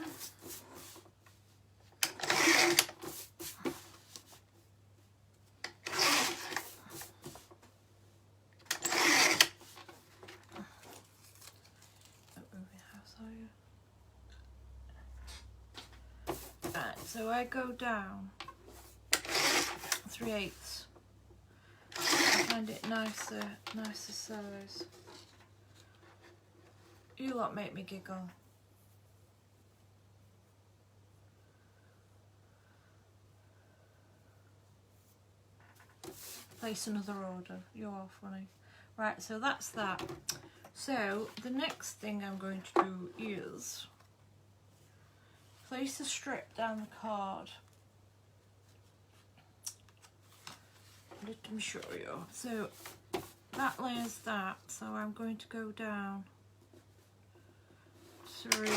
Right, so I go down 3/8. I find it nicer size. You lot make me giggle. Place another order. You're all funny. Right, so that's that. So the next thing I'm going to do is place a strip down the card. Let me show you. So that layers that. So I'm going to go down 3,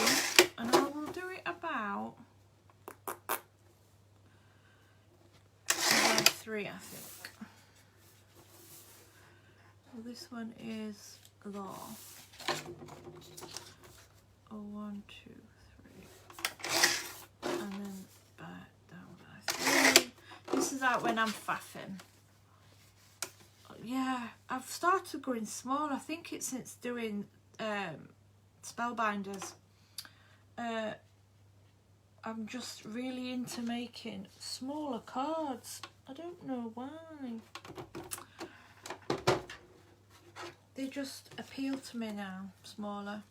and I will do it about 3, I think. So this one is law. 1, 2, 3, and then back down by 3. This is out when I'm faffing. Yeah, I've started going small. I think it's since doing Spellbinders. I'm just really into making smaller cards. I don't know why. They just appeal to me now, smaller.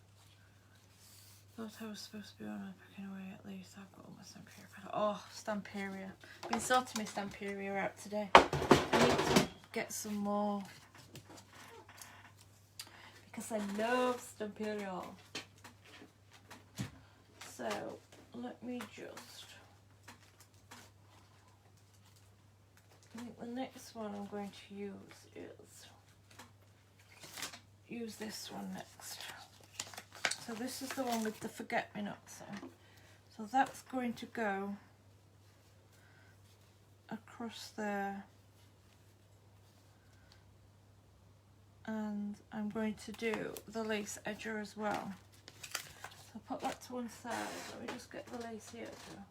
Thought I was supposed to be on a packing away at least. I've got all my Stamperia. Oh, Stamperia. Been sorting my Stamperia out today. I need to get some more because I love Stamperia. So let me just, I think the next one I'm going to use this one next. So this is the one with the forget-me-nots on. So that's going to go across there. And I'm going to do the lace edger as well. So I'll put that to one side. Let me just get the lace here too.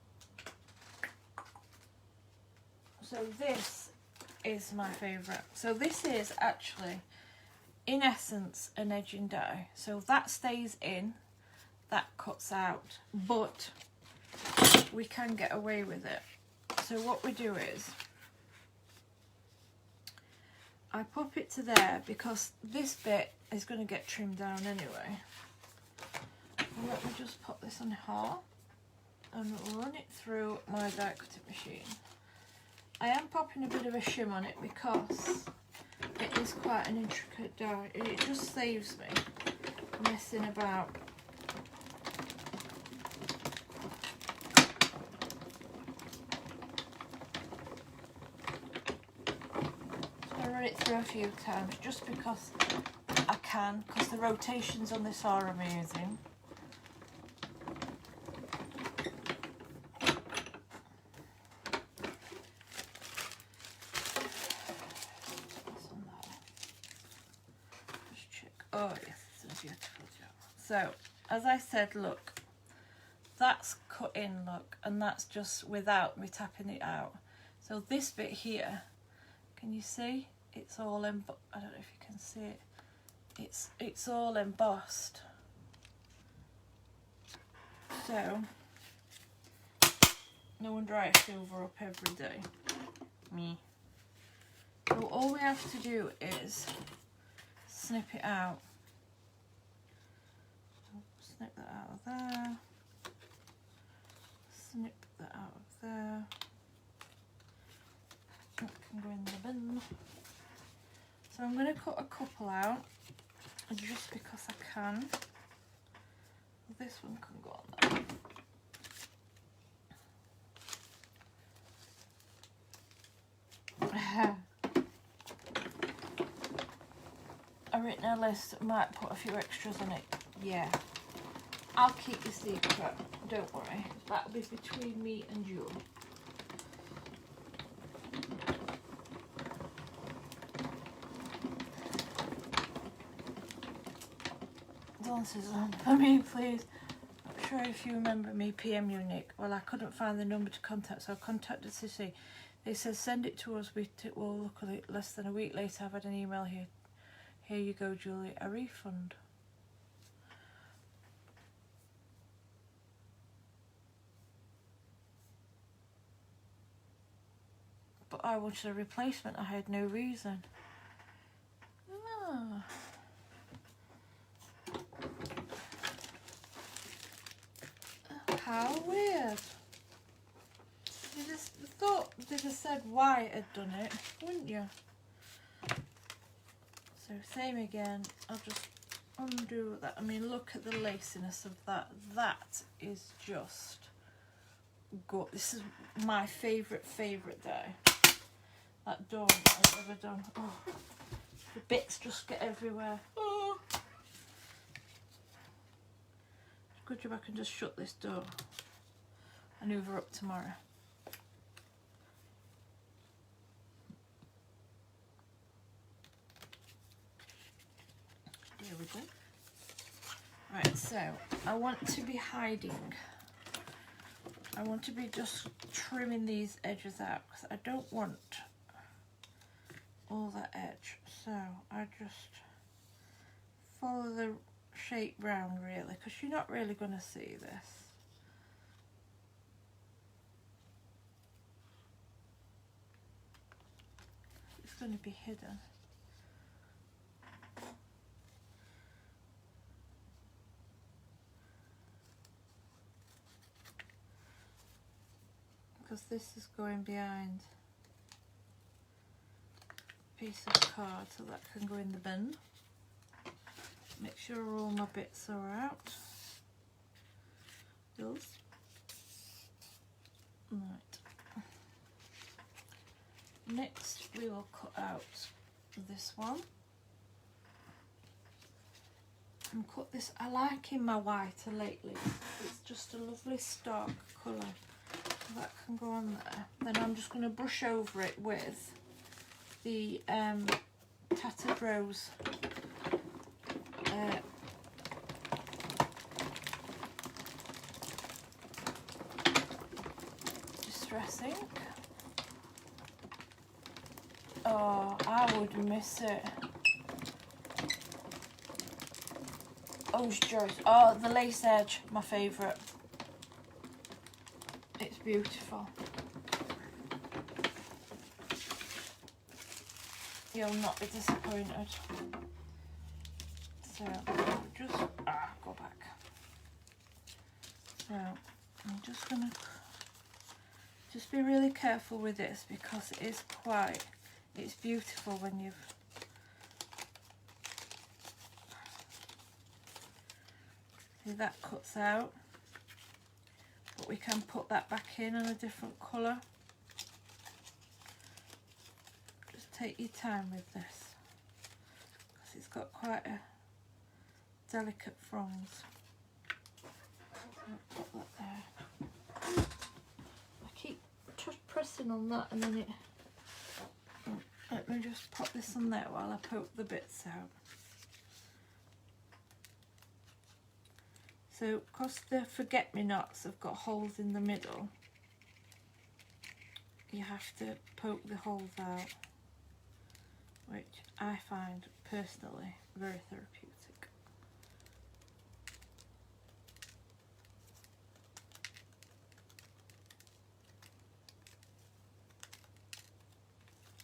So this is my favourite. So this is actually, in essence, an edging die. So that stays in, that cuts out, but we can get away with it. So what we do is, I pop it to there because this bit is going to get trimmed down anyway. Let me just pop this on here and run it through my die cutting machine. I am popping a bit of a shim on it because it is quite an intricate die. It just saves me messing about. I run it through a few times just because I can, because the rotations on this are amazing. Oh yes, it's a beautiful job. So, as I said, look, that's cut in, look, and that's just without me tapping it out. So this bit here, can you see? It's all I don't know if you can see it. It's all embossed. So, no wonder I silver up every day. Me. So all we have to do is snip it out. Snip that out of there. Snip that out of there. That can go in the bin. So I'm going to cut a couple out just because I can. This one can go on there. I've written a list, might put a few extras in it. Yeah. I'll keep the secret, don't worry. That'll be between me and you. Dawn says, for me, please. Not sure if you remember me, PM you, Nick. Well, I couldn't find the number to contact, so I contacted CC. They said, send it to us. Well, luckily, less than a week later, I've had an email here. Here you go, Julie, a refund. But I wanted a replacement. I had no reason. Ah. How weird. You just thought they'd have said why it had done it, wouldn't you? So same again. I'll just undo that. I mean, look at the laciness of that. That is just good. This is my favourite die. That door that I've ever done. Oh, the bits just get everywhere. Oh. Good job I can just shut this door and hoover up tomorrow. There we go. Right, so I want to be hiding. I want to be just trimming these edges out because I don't want all that edge. So I just follow the shape round really, because you're not really going to see this. It's going to be hidden. Because this is going behind a piece of card, so that can go in the bin. Make sure all my bits are out. Those. Right. Next we will cut out this one. And cut this. I like in my whiter lately. It's just a lovely stark colour. That can go on there. Then I'm just going to brush over it with the Tattered Rose Distress ink. Oh, I would miss it. Oh, Joyce. Oh, the lace edge, my favourite. It's beautiful. you'll not be disappointed. So just go back. So I'm just gonna just be really careful with this because it is it's beautiful when you've see that cuts out, but we can put that back in a different colour. Just take your time with this because it's got quite a delicate fronds. Put that there. I keep just pressing on that and then it. Let me just pop this on there while I poke the bits out. So, because the forget-me-nots have got holes in the middle, you have to poke the holes out, which I find personally very therapeutic.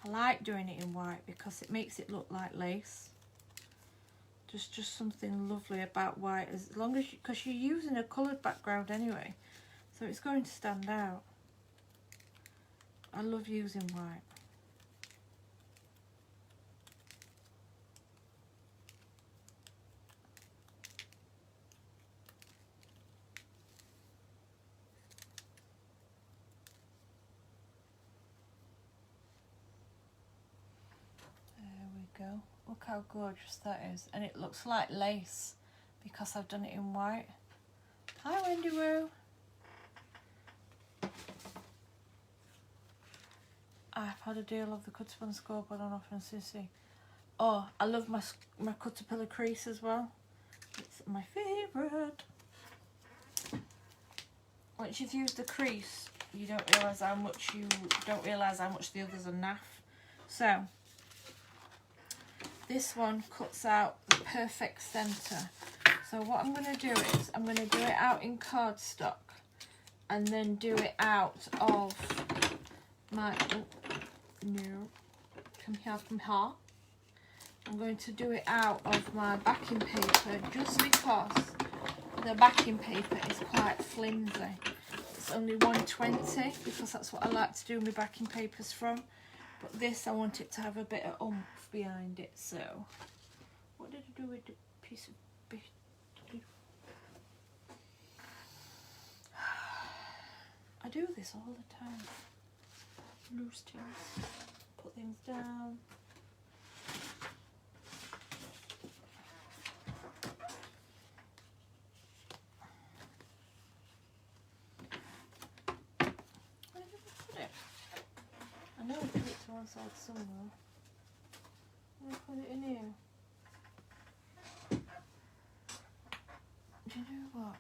I like doing it in white because it makes it look like lace. Just something lovely about white, as long as because you're using a coloured background anyway, so it's going to stand out. I love using white. There we go. Look how gorgeous that is, and it looks like lace because I've done it in white. Hi Wendy Woo. I've had a deal of the Cutterpillar Scoreboard on offer and Susie. Oh, I love my Cutterpillar crease as well. It's my favourite. Once you've used the crease, you don't realise how much the others are naff. So this one cuts out the perfect centre. So what I'm going to do is I'm going to do it out in cardstock and then do it out of my, come here. I'm going to do it out of my backing paper just because the backing paper is quite flimsy. It's only 120 because that's what I like to do my backing papers from. But this, I want it to have a bit of oomph behind it. So, what did I do with the piece of bit? I do this all the time. Loose things, put things down. Where did I put it? I know I put it to one side somewhere. Where did I put it in here? Do you know what?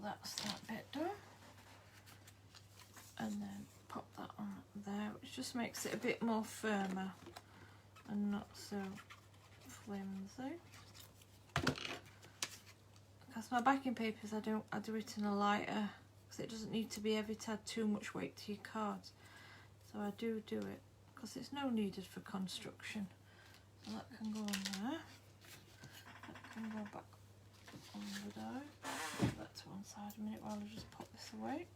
That's that bit done, and then pop that on there, which just makes it a bit more firmer and not so flimsy. Because my backing papers, I do it in a lighter because it doesn't need to be heavy to add too much weight to your cards. So I do it because it's no needed for construction. So that can go on there. That can go back on the die. Put that to one side a minute while I just pop this away.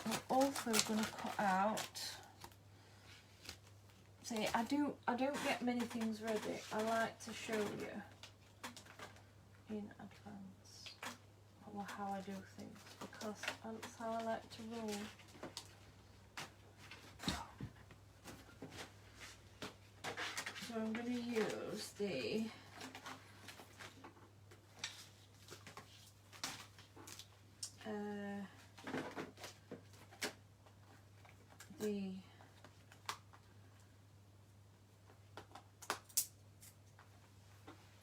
I'm also going to cut out. See, I don't get many things ready. I like to show you in advance how I do things because that's how I like to roll. So I'm going to use the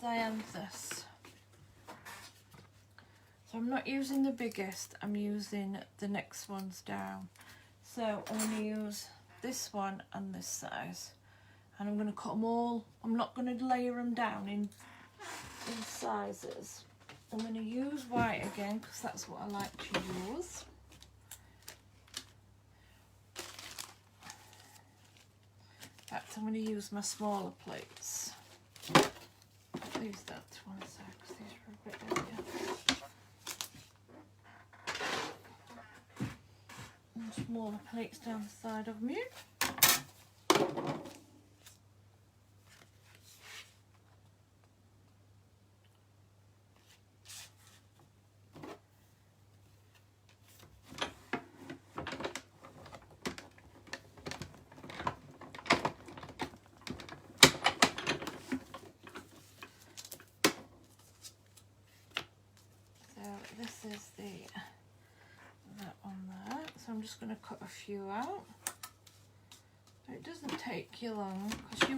Dianthus. So I'm not using the biggest, I'm using the next ones down. So I'm going to use this one and this size. And I'm going to cut them all. I'm not going to layer them down in sizes. I'm going to use white again because that's what I like to use. In fact, I'm going to use my smaller plates. Leave that to one side because these are a bit heavier. And smaller plates down the side of me. This is that one there, so I'm just going to cut a few out. It doesn't take you long because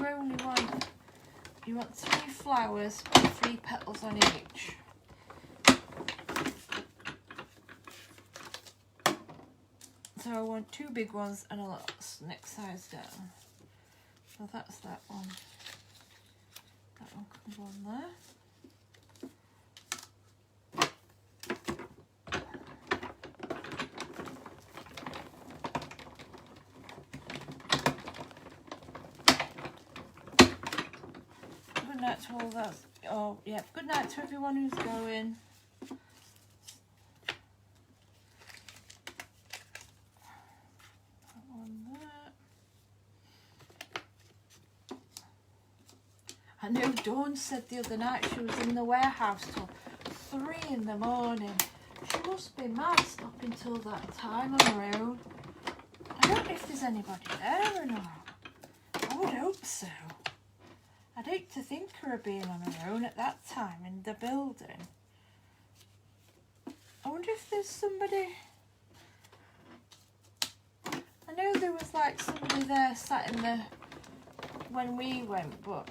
you want 3 flowers with 3 petals on each. So I want 2 big ones and a little next size down. So that's that one. That one can go on there. Good night to all that. Oh, yeah. Good night to everyone who's going. That one there. I know Dawn said the other night she was in the warehouse till 3 in the morning. She must be mad stopping till that time on her own. I don't know if there's anybody there or not. I would hope so. I'd hate to think of her being on her own at that time in the building. I wonder if there's somebody... I know there was like somebody there sat in the... when we went, but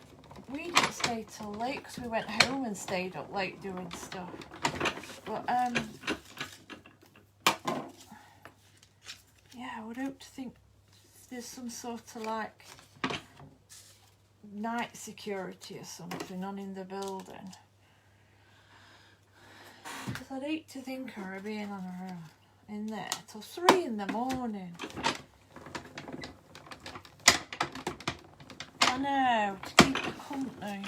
we didn't stay till late because we went home and stayed up late doing stuff. But, yeah, I would hope to think there's some sort of like... night security or something on in the building, because I'd hate to think of her being on her own in there till 3 in the morning. I know, to keep her company.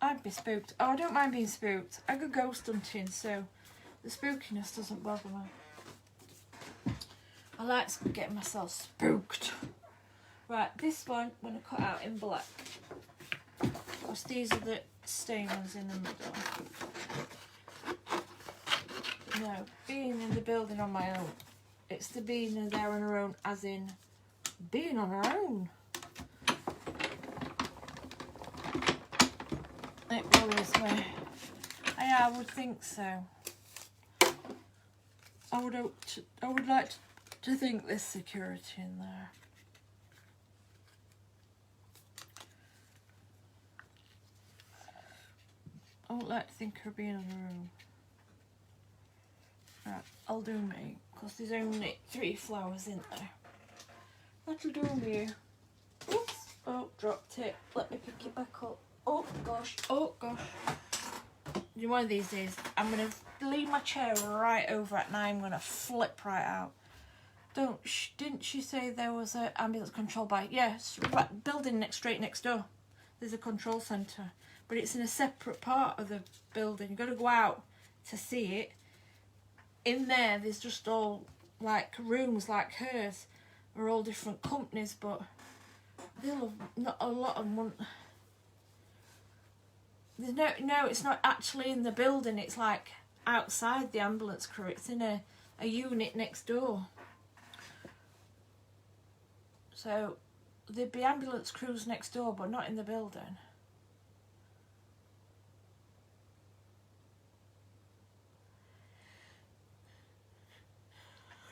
I'd be spooked. Oh, I don't mind being spooked. I go ghost hunting, so the spookiness doesn't bother me. I like getting myself spooked. Right, this one I'm going to cut out in black, because these are the stamens in the middle. No, being in the building on my own. It's the being there on her own, as in being on her own. It worries me. Yeah, I would think so. I would like to think there's security in there. I would like to think of her being on her own. Right, I'll do me, because there's only 3 flowers in there. That'll do me. Oops, oh, dropped it. Let me pick it back up. Oh gosh, oh gosh. One of these days, I'm going to leave my chair right over it and I'm going to flip right out. Didn't she say there was an ambulance control by? Yes, right, building straight next door. There's a control centre. But it's in a separate part of the building. You've got to go out to see it. In there, there's just all like rooms like hers, are all different companies, but they'll have not a lot of them. There's no, it's not actually in the building. It's like outside the ambulance crew. It's in a unit next door. So there'd be ambulance crews next door, but not in the building.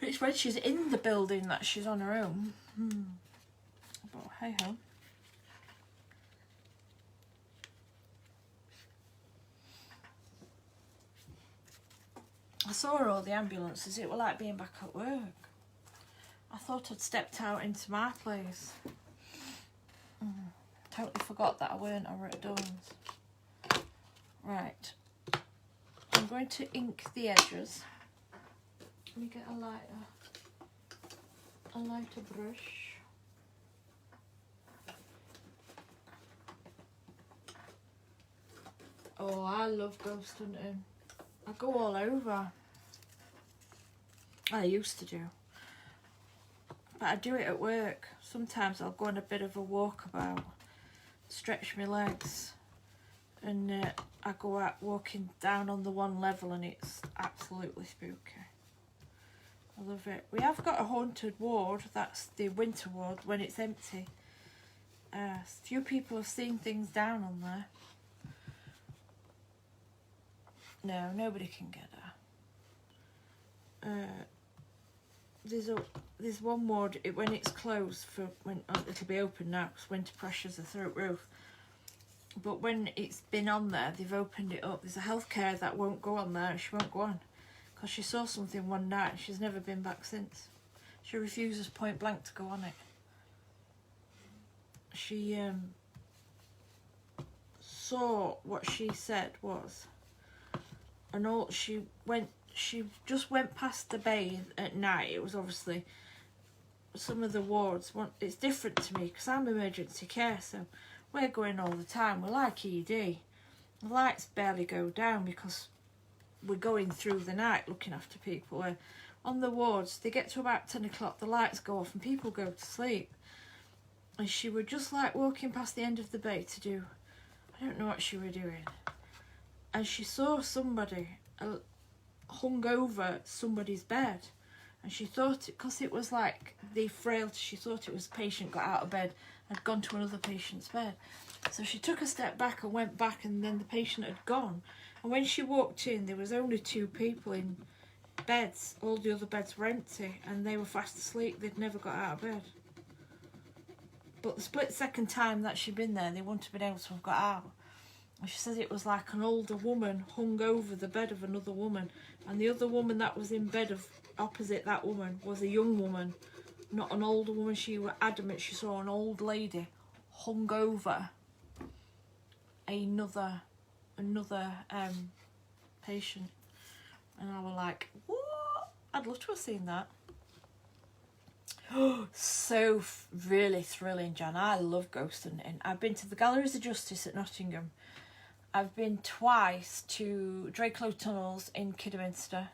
It's when she's in the building that she's on her own. But hey ho. I saw all the ambulances. It was like being back at work. I thought I'd stepped out into my place. Totally forgot that I weren't over at Dawn's. Right. I'm going to ink the edges. Let me get a lighter brush. Oh, I love ghost hunting. I go all over. I used to do. But I do it at work. Sometimes I'll go on a bit of a walkabout, stretch my legs, and I go out walking down on the one level, and it's absolutely spooky. I love it. We have got a haunted ward. That's the winter ward when it's empty. Few people have seen things down on there. No, nobody can get her. There's one ward, when it's closed, it'll be open now because winter pressures are through the roof. But when it's been on there, they've opened it up. There's a healthcare that won't go on there. She won't go on because she saw something one night and she's never been back since. She refuses point blank to go on it. She saw what she said was, she just went past the bay at night. It was obviously some of the wards. It's different to me because I'm emergency care, so we're going all the time. We're like ED. The lights barely go down because we're going through the night looking after people. Where on the wards, they get to about 10 o'clock, the lights go off and people go to sleep. And she was just like walking past the end of the bay to do, I don't know what she were doing. And she saw somebody hung over somebody's bed. And she thought, because it was like the frailty, she thought it was a patient got out of bed and had gone to another patient's bed. So she took a step back and went back, and then the patient had gone. And when she walked in, there was only 2 people in beds. All the other beds were empty and they were fast asleep. They'd never got out of bed. But the split second time that she'd been there, they wouldn't have been able to have got out. And she said it was like an older woman hung over the bed of another woman. And the other woman that was in bed opposite that woman was a young woman, not an older woman. She was adamant she saw an old lady hung over another patient. And I was like, what? I'd love to have seen that. So really thrilling, Jan. I love ghost hunting. I've been to the Galleries of Justice at Nottingham. I've been twice to Drakelow Tunnels in Kidderminster.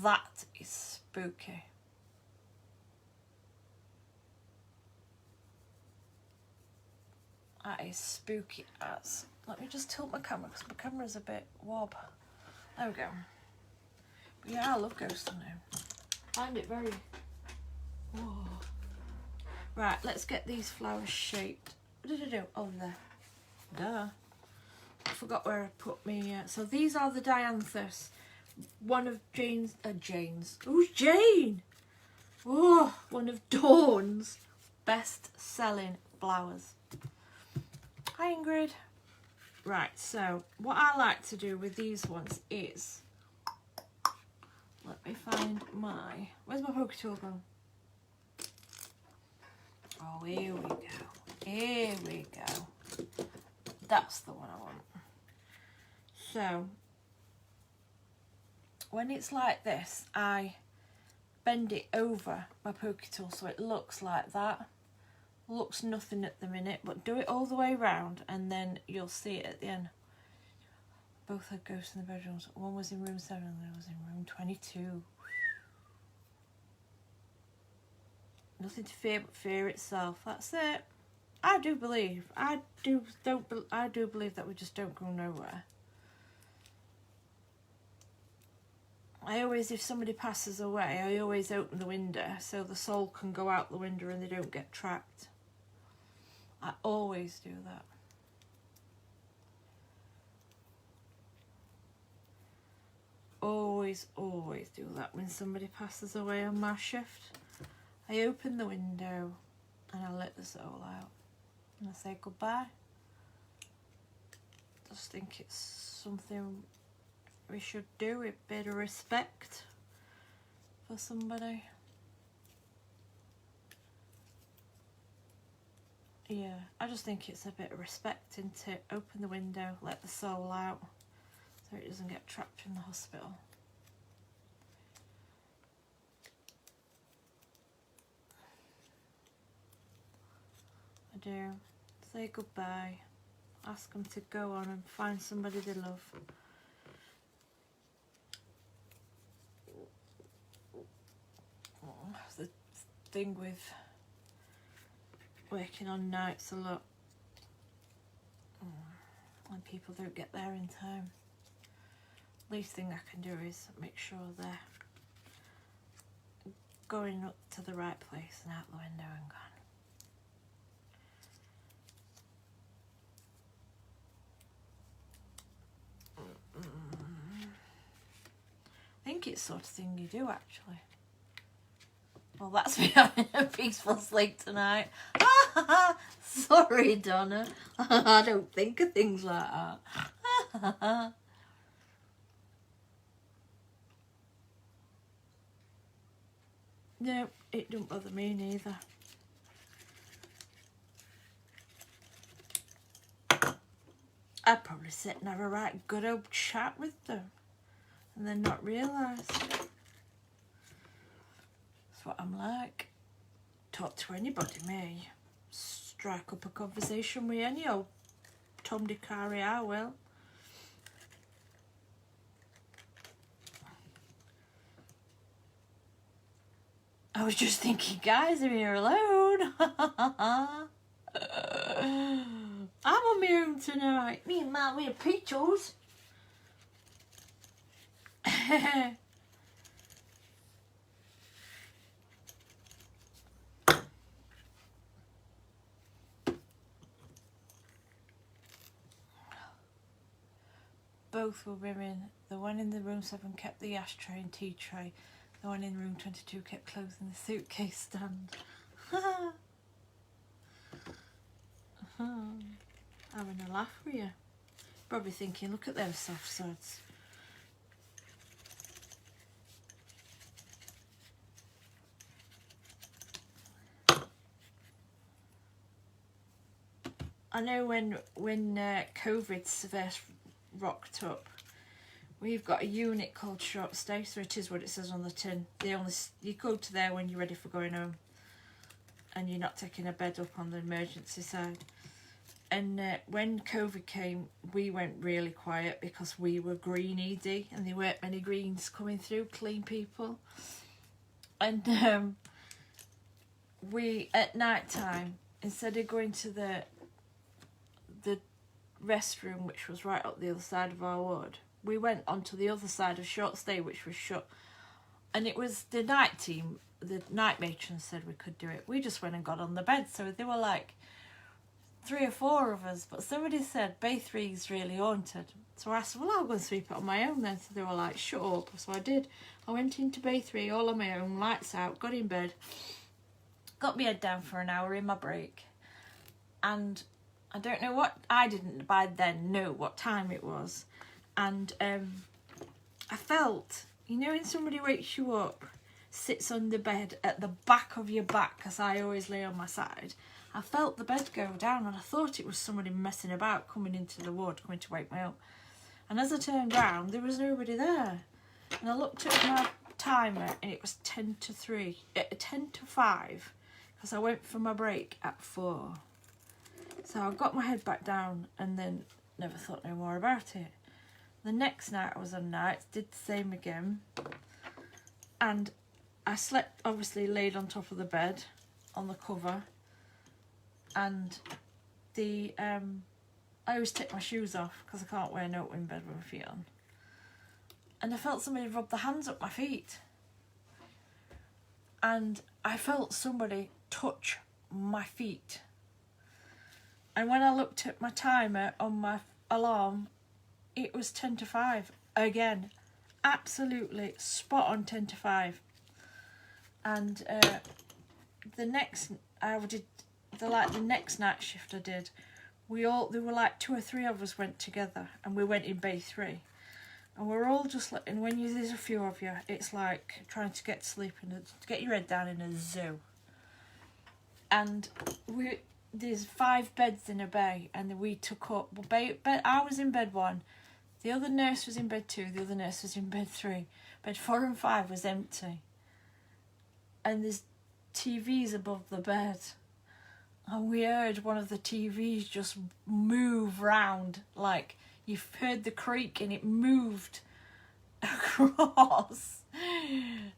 That is spooky. That is spooky as. Let me just tilt my camera because my camera's a bit wob. There we go. But yeah, I love ghost hunting. I find it very... Whoa. Right, let's get these flowers shaped. What did I do? Oh, there. Duh. I forgot where I put me. So these are the dianthus. One of Jane's. Who's Jane? Oh, one of Dawn's best-selling flowers. Hi, Ingrid. Right, so what I like to do with these ones is, let me find my. Where's my poke tool gone? Oh, here we go. Here we go. That's the one I want. So, when it's like this, I bend it over my poke tool so it looks like that. Looks nothing at the minute, but do it all the way around and then you'll see it at the end. Both had ghosts in the bedrooms. One was in room 7 and the other was in room 22. Nothing to fear but fear itself. That's it. I do believe that we just don't go nowhere. I always, if somebody passes away, I always open the window so the soul can go out the window and they don't get trapped. I always do that. Always do that when somebody passes away on my shift. I open the window and I let the soul out and I say goodbye. Just think it's something we should do with a bit of respect for somebody. Yeah, I just think it's a bit of respect, isn't it? Open the window, let the soul out so it doesn't get trapped in the hospital. I do. Say goodbye. Ask them to go on and find somebody they love. The thing with working on nights a lot, when people don't get there in time, least thing I can do is make sure they're going up to the right place and out the window and gone. I think it's the sort of thing you do, actually. Well, that's me having a peaceful sleep tonight. Sorry, Donna. I don't think of things like that. No, it don't bother me neither. I'd probably sit and have a right good old chat with them and then not realise. That's what I'm like. Talk to anybody, me. Strike up a conversation with any old Tom, Dick, Harry, I will. I was just thinking, guys, I'm here alone. I'm on my own tonight. Me and my little peaches. Both were women. The one in the room 7 kept the ashtray and tea tray. The one in room 22 kept clothes in the suitcase stand. Having a laugh with you. Probably thinking, look at them soft sods. I know when COVID's first rocked up, we've got a unit called short stay, so it is what it says on the tin. You go to there when you're ready for going home, and you're not taking a bed up on the emergency side. And when COVID came, we went really quiet because we were green ED, and there weren't many greens coming through, clean people. And we, at night time, instead of going to the restroom, which was right up the other side of our ward, we went onto the other side of short stay, which was shut. And it was the night team, the night matron said we could do it. We just went and got on the bed. So there were like 3 or 4 of us, but somebody said Bay 3 is really haunted. So I said, well, I'll go and sweep it on my own then. So they were like, shut up. So I did. I went into Bay 3 all on my own, lights out, got in bed, got my head down for an hour in my break. And I don't know what, I didn't by then know what time it was. And I felt, you know when somebody wakes you up, sits on the bed at the back of your back, because I always lay on my side, I felt the bed go down and I thought it was somebody messing about coming into the ward, coming to wake me up. And as I turned round, there was nobody there. And I looked at my timer and it was 10 to 5, because I went for my break at 4. So I got my head back down and then never thought no more about it. The next night I was on nights, did the same again. And I slept, obviously laid on top of the bed, on the cover. And I always take my shoes off because I can't wear no in bed with my feet on. And I felt somebody rub their hands up my feet. And I felt somebody touch my feet. And when I looked at my timer on my alarm, it was 10 to 5 again. Absolutely spot on 10 to 5. And the next night shift I did, there were like 2 or 3 of us went together, and we went in bay 3, and we're all just like, and when there's a few of you, it's like trying to get to sleep to get your head down in a zoo. And there's 5 beds in a bay, and we took up I was in bed 1, the other nurse was in bed 2, the other nurse was in bed 3. Bed 4 and 5 was empty, and there's TVs above the bed, and we heard one of the TVs just move round, like you've heard the creak, and it moved across,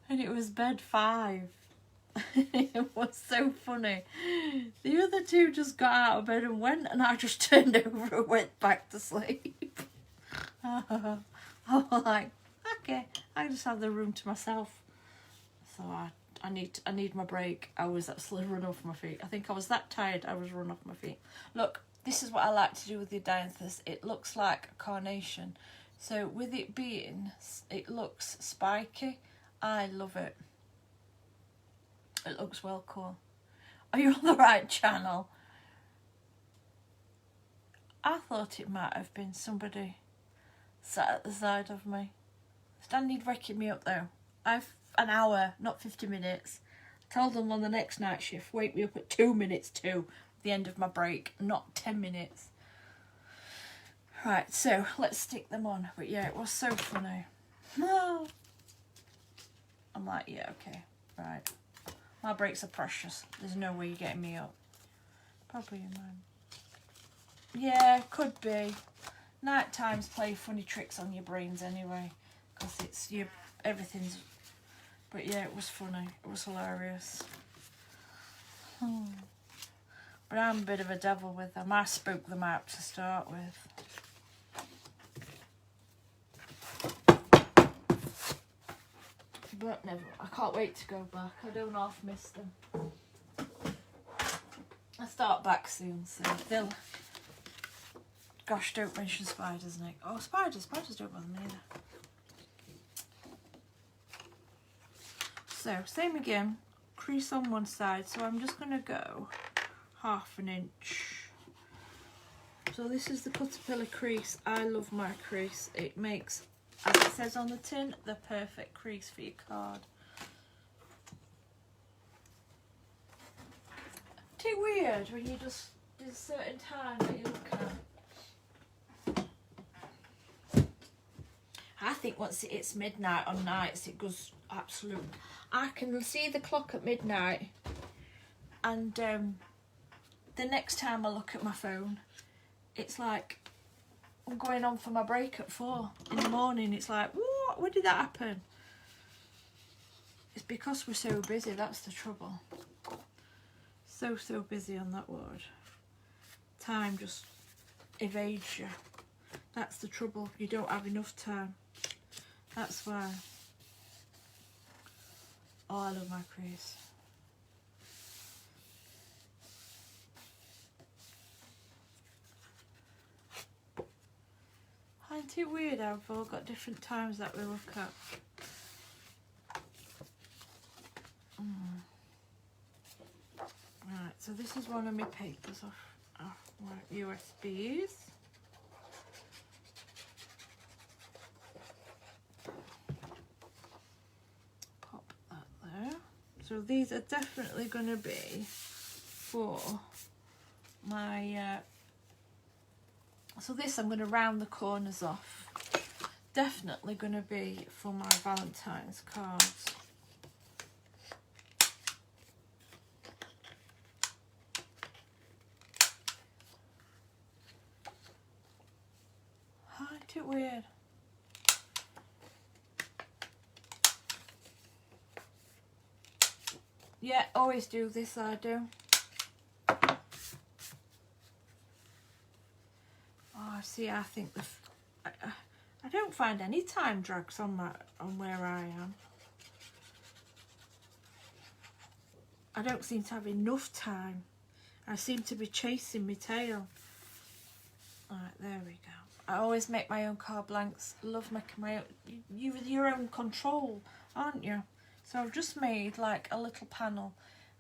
and it was bed 5. It was so funny. The other 2 just got out of bed and went, and I just turned over and went back to sleep. I was like, okay, I just have the room to myself. So I need my break. I was absolutely run off my feet. I think I was that tired I was run off my feet. Look, this is what I like to do with the dianthus. It looks like a carnation. So with it being, it looks spiky. I love it. It looks well cool. Are you on the right channel? I thought it might have been somebody sat at the side of me. Standing wrecking me up though. I've an hour, not 50 minutes. I told them on the next night shift, wake me up at 2 minutes to the end of my break, not 10 minutes. Right, so let's stick them on. But yeah, it was so funny. No. I'm like, yeah, okay, right. My breaks are precious. There's no way you're getting me up. Probably in mine. Yeah, could be. Night times play funny tricks on your brains anyway, because it's everything's. But yeah, it was funny. It was hilarious. But I'm a bit of a devil with them. I spook them out to start with. But never. I can't wait to go back. I don't half miss them. I start back soon, so they'll. Gosh, don't mention spiders, Nick. Oh, spiders don't bother me either. So, same again, crease on one side, so I'm just going to go 1/2 inch. So this is the Caterpillar crease. I love my crease. It makes, as it says on the tin, the perfect crease for your card. Too weird when you just, there's a certain time that you look at. I think once it's midnight on nights, it goes absolute. I can see the clock at midnight, and the next time I look at my phone, it's like I'm going on for my break at 4 in the morning. It's like, what? When did that happen? It's because we're so busy. That's the trouble. So busy on that ward. Time just evades you. That's the trouble. You don't have enough time. That's why. Oh, I love my crease. Isn't it weird how we've all got different times that we look at? Right, so this is one of my papers off my USBs. Pop that there. So these are definitely going to be for my, so this I'm going to round the corners off. Definitely going to be for my Valentine's cards. Isn't it weird? Yeah, always do this, I do. Oh, see, I think I don't find any time drags on where I am. I don't seem to have enough time. I seem to be chasing my tail. Alright, there we go. I always make my own card blanks. Love making my own. You're your own control, aren't you? So I've just made like a little panel.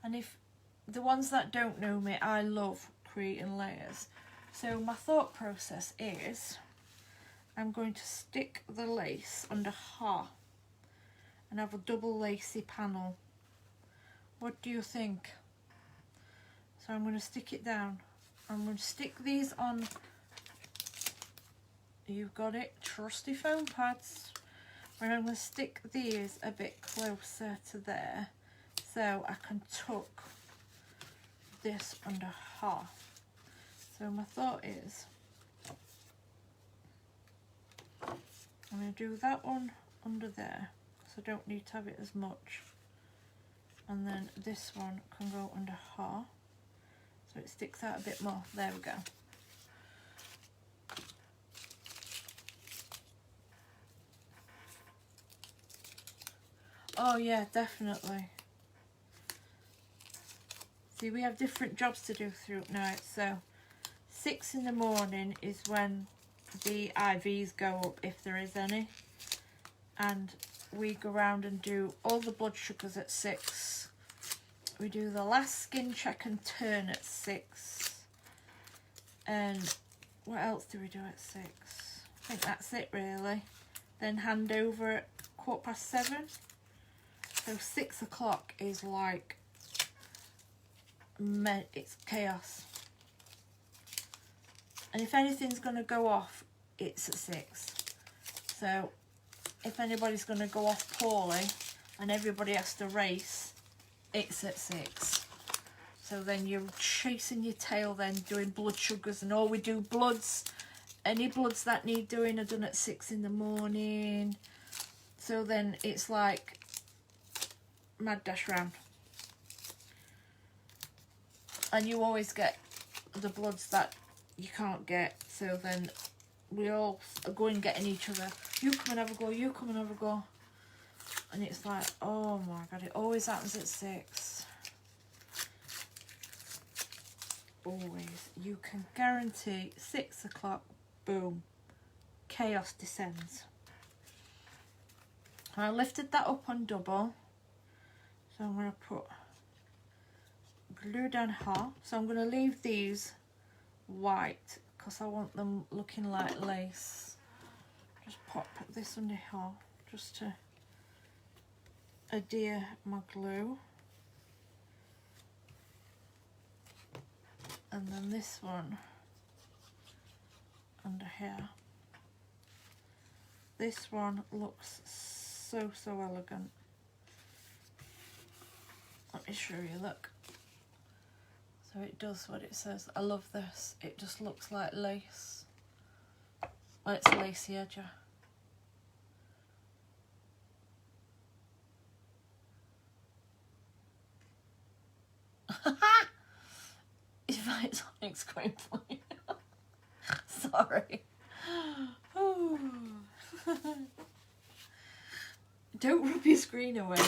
And if the ones that don't know me, I love creating layers. So my thought process is I'm going to stick the lace under Ha and have a double lacy panel. What do you think? So I'm going to stick it down. I'm going to stick these on. You've got it, trusty foam pads. And I'm going to stick these a bit closer to there so I can tuck this under Ha. So my thought is I'm going to do that one under there, so I don't need to have it as much. And then this one can go under Ha, so it sticks out a bit more. There we go. Oh yeah, definitely. See, we have different jobs to do through night. So 6 in the morning is when the IVs go up, if there is any. And we go around and do all the blood sugars at 6. We do the last skin check and turn at 6. And what else do we do at 6? I think that's it really. Then hand over at 7:15. So 6 o'clock is like, it's chaos. And if anything's going to go off, it's at 6. So if anybody's going to go off poorly and everybody has to race, it's at 6. So then you're chasing your tail then, doing blood sugars, and all we do bloods. Any bloods that need doing are done at 6 in the morning. So then it's like mad dash round. And you always get the bloods that you can't get, so then we all are going getting each other. You come and have a go, you come and have a go. And it's like, oh my god, it always happens at 6. Always. You can guarantee 6 o'clock, boom, chaos descends. I lifted that up on double, so I'm going to put glue down Ha. So I'm going to leave these white because I want them looking like lace. Just pop this under Ha just to adhere my glue. And then this one under here. This one looks so elegant. Let me show you, look. So it does what it says. I love this. It just looks like lace. Well, it's lacy edge. If it's on screen for you. Sorry. Don't rub your screen away.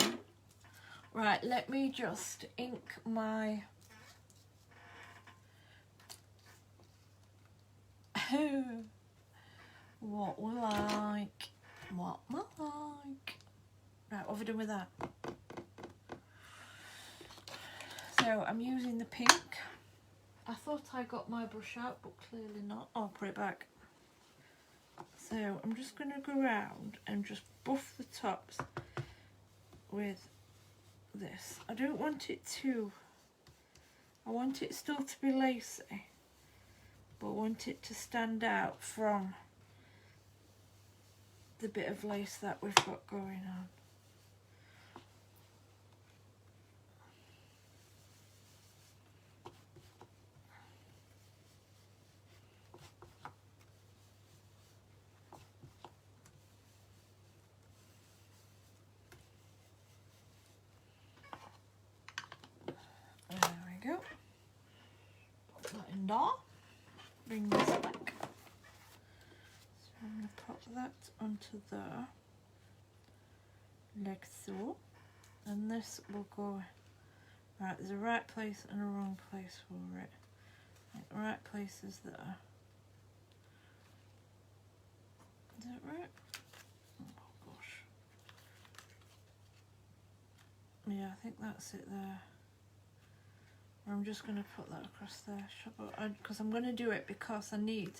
Right, let me just ink my... What will I like? What will I like? Right, what have we done with that? So I'm using the pink. I thought I got my brush out, but clearly not. I'll put it back. So I'm just going to go around and just buff the tops with this. I don't want it to... I want it still to be lacy, but I want it to stand out from the bit of lace that we've got going on. There we go. Put that in there. Bring this back. So I'm going to pop that onto there, like so. And this will go Right, there's a right place and a wrong place for it. Like the right place is there. Is that right? Oh gosh. Yeah, I think that's it there. I'm just going to put that across there, because I'm going to do it because I'm going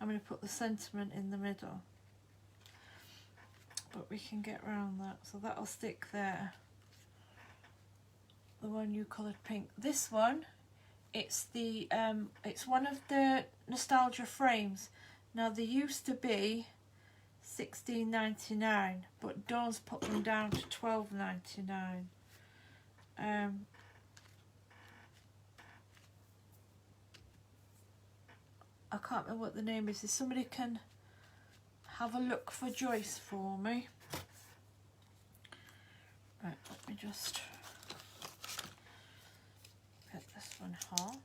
to put the sentiment in the middle. But we can get around that, so that'll stick there. The one you coloured pink. This one, it's the it's one of the nostalgia frames. Now they used to be $16.99, but Dawn's put them down to $12.99. I can't remember what the name is. If somebody can have a look for Joyce for me. Right, let me just get this one home.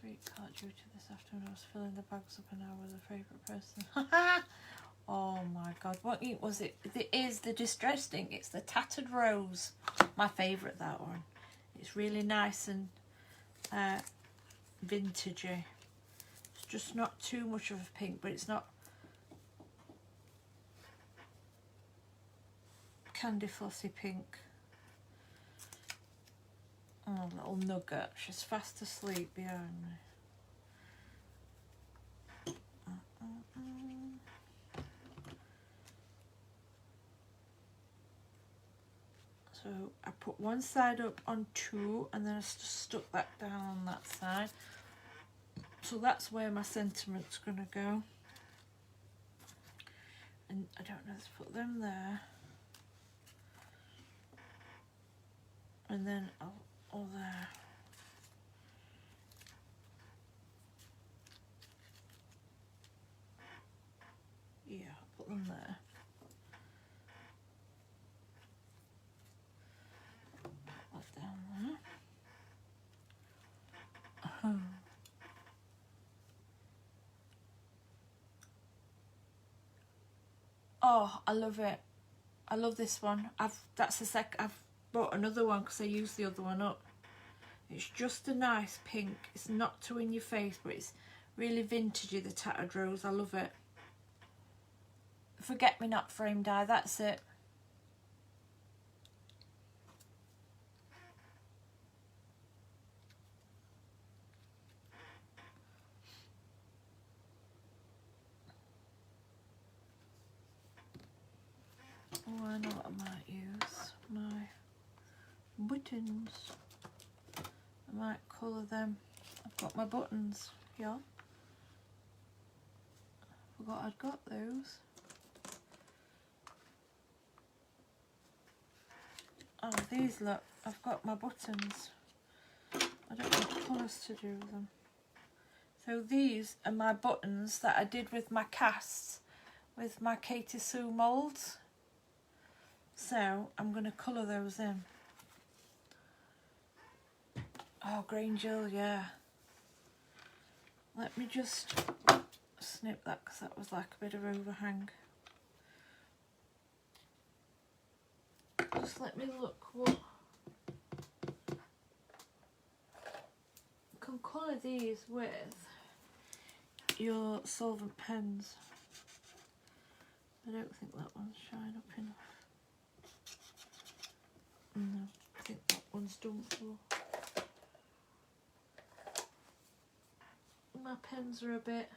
Sweet card due to this afternoon. I was filling the bags up an hour with a favourite person. Oh my god, what was it? It is the Distressed Ink. It's the Tattered Rose. My favourite, that one. It's really nice and vintagey. It's just not too much of a pink, but it's not candy flossy pink. Oh, little nugget. She's fast asleep behind me. So I put one side up on 2 and then I just stuck that down on that side. So that's where my sentiment's going to go. And I don't know, let's put them there. And then all there. Yeah, I'll put them there. Put that down there. Oh, I love it. I love this one. I've bought another one because I used the other one up. It's just a nice pink. It's not too in your face, but it's really vintagey, the Tattered Rose. I love it. Forget Me Not frame die, that's it. Oh, I know what I might use. My buttons. I might colour them. I've got my buttons, yeah. Forgot I'd got those. Oh, these look. I've got my buttons. I don't know what colours to do with them. So these are my buttons that I did with my casts with my Katie Sue moulds. So I'm going to colour those in. Oh, Grangel, yeah. Let me just snip that because that was like a bit of overhang. Just let me look what... You can colour these with your solvent pens. I don't think that one's shine up enough. No, I think that one's done for. My pens are a bit...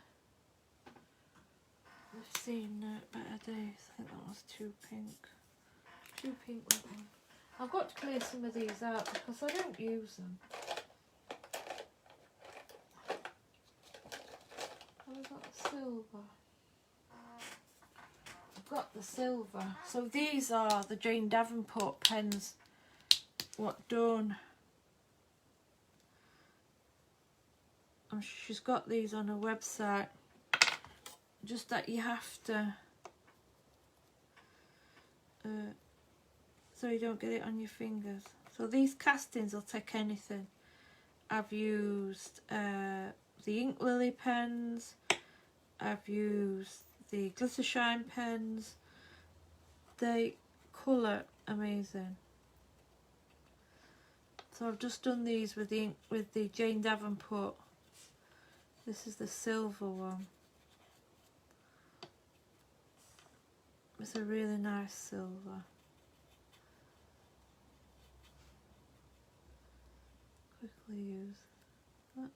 I've seen better days. I think that was too pink. Too pink, that one. I've got to clear some of these out because I don't use them. Have I got silver? I've got the silver. So these are the Jane Davenport pens. What Dawn? She's got these on her website. Just that you have to... so you don't get it on your fingers. So these castings will take anything. I've used the Ink Lily pens. I've used the Glitter Shine pens. They colour amazing. So I've just done these with the Jane Davenport. This is the silver one. It's a really nice silver. Quickly use that.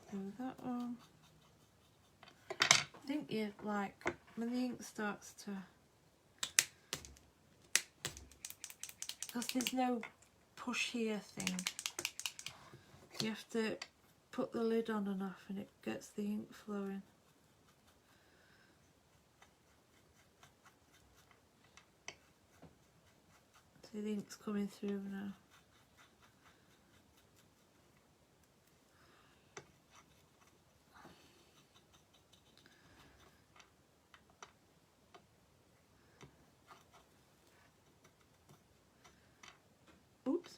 Do that one. I think you like when the ink starts to, because there's no push here thing, you have to put the lid on enough and it gets the ink flowing. See, the ink's coming through now. Oops.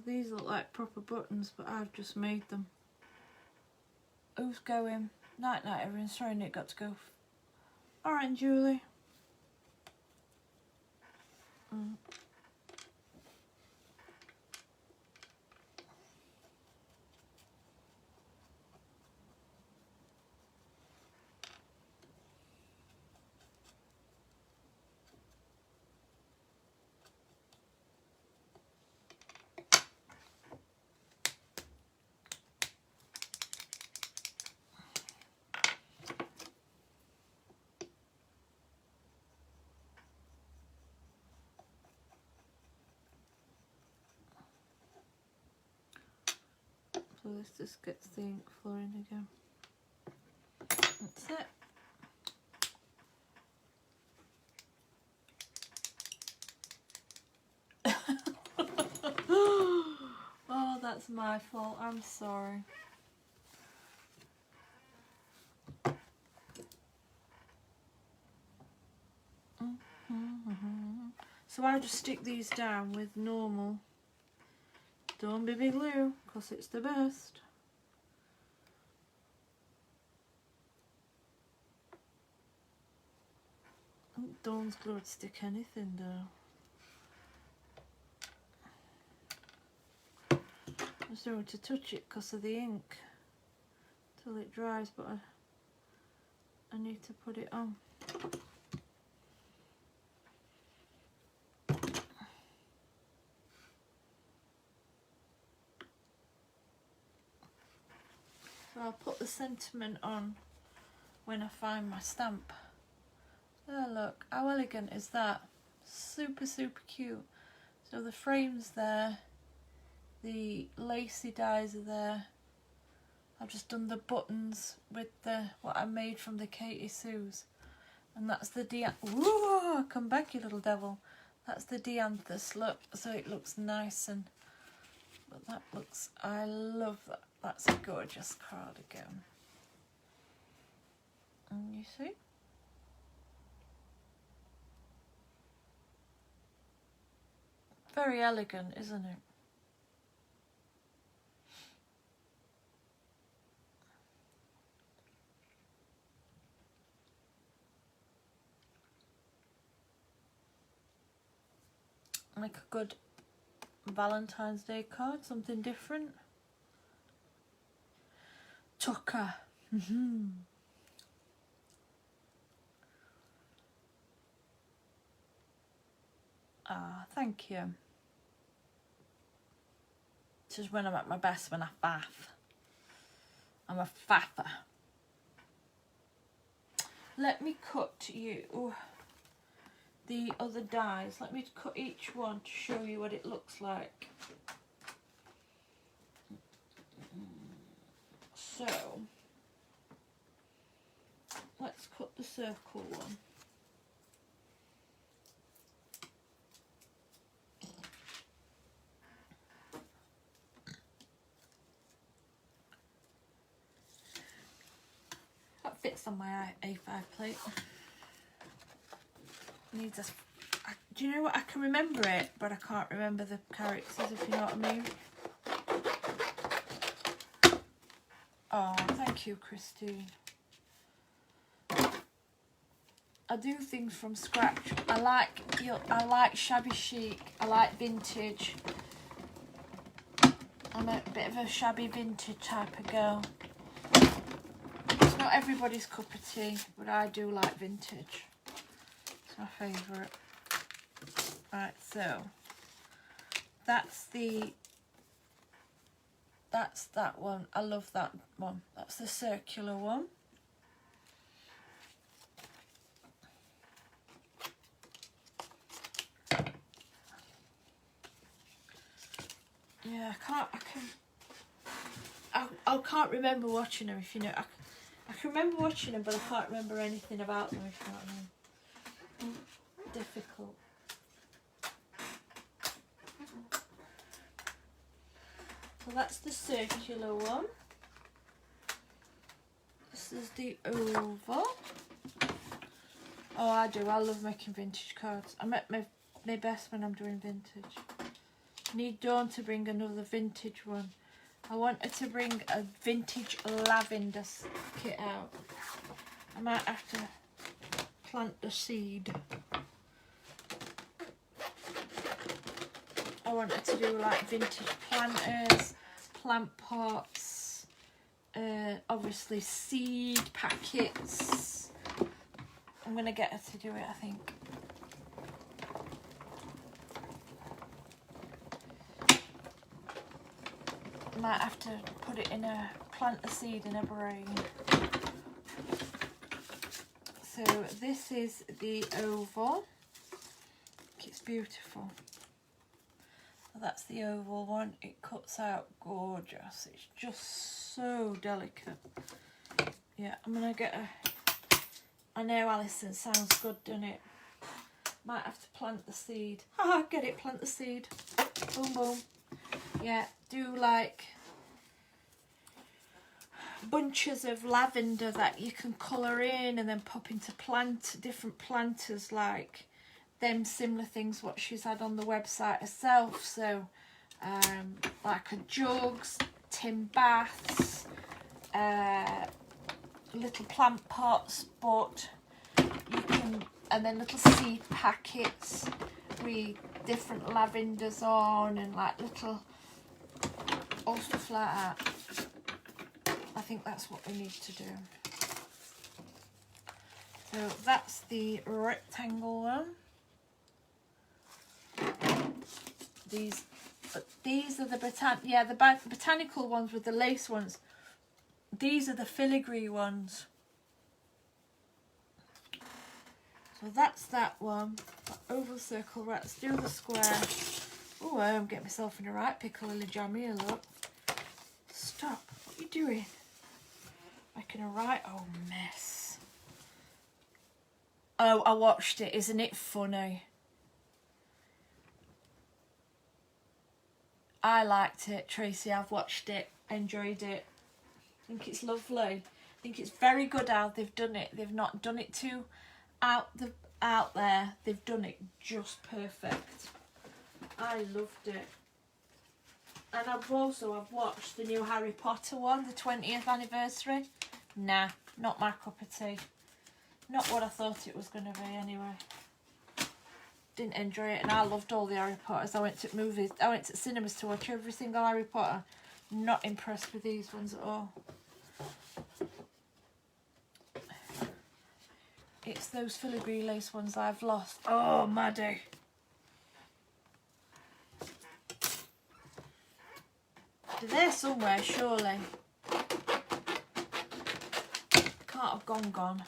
These look like proper buttons, but I've just made them. Who's going? Night night everyone, sorry Nick got to go. Alright Julie. So this just gets the ink flowing again. That's it. Oh, that's my fault. I'm sorry. So I just stick these down with normal Dawn BB glue because it's the best. Dawn's glue would stick anything down. I just don't want to touch it because of the ink till it dries, but I need to put it on. So I'll put the sentiment on when I find my stamp. Oh look, how elegant is that? Super, super cute. So the frame's there, the lacy dies are there. I've just done the buttons with the what I made from the Katie Sue's. And that's the Ooh, come back you little devil. That's the Dianthus, look, so it looks nice and, but that looks, I love that. That's a gorgeous cardigan. And you see? Very elegant, isn't it? Like a good Valentine's Day card, something different. Tucker. Ah, thank you. This is when I'm at my best, when I faff. I'm a faffer. Let me cut you the other dies. Let me cut each one to show you what it looks like. So, let's cut the circle one. carrots on my A5 plate. Needs a... do you know what? I can remember it, but I can't remember the characters, if you know what I mean. Oh, thank you, Christine. I do things from scratch. I like shabby chic. I like vintage. I'm a bit of a shabby vintage type of girl. It's not everybody's cup of tea, but I do like vintage. It's my favourite. Right, so that's that one. I love that one. That's the circular one. Yeah, I can't remember watching them, if you know. I can remember watching them, but I can't remember anything about them, if you know what I mean. Difficult. So that's the circular one. This is the oval. Oh, I do. I love making vintage cards. I'm at my best when I'm doing vintage. Need Dawn to bring another vintage one. I want her to bring a vintage lavender kit out. I might have to plant the seed. I want her to do like vintage planters, plant pots, obviously seed packets. I'm going to get her to do it, I think. Might have to put it in plant a seed in her brain. So this is the oval. It's beautiful. So that's the oval one. It cuts out gorgeous. It's just so delicate. Yeah, I'm gonna get a... I know, Alison, sounds good, doesn't it? Might have to plant the seed. Haha, get it, plant the seed. Boom, boom. Yeah, do like bunches of lavender that you can colour in and then pop into different planters, like them similar things what she's had on the website herself. So like a jugs, tin baths, little plant pots, but you can, and then little seed packets with different lavenders on and like little all stuff like that. I think that's what we need to do. So that's the rectangle one. These are the botanical ones with the lace ones. These are the filigree ones. So that's that one. That oval circle. Right, let's do the square. Oh, I'm getting myself in a right pickle in the jam here, look. Stop. What are you doing? Making a right old mess. Oh, I watched it. Isn't it funny? I liked it, Tracy. I've watched it. Enjoyed it. I think it's lovely. I think it's very good how they've done it. They've not done it too out there. They've done it just perfect. I loved it. And I've watched the new Harry Potter one, the 20th anniversary. Nah, not my cup of tea. Not what I thought it was going to be anyway. Didn't enjoy it, and I loved all the Harry Potters. I went to cinemas to watch every single Harry Potter. Not impressed with these ones at all. It's those filigree lace ones I've lost. Oh, Maddie. They're there somewhere, surely. Can't have gone.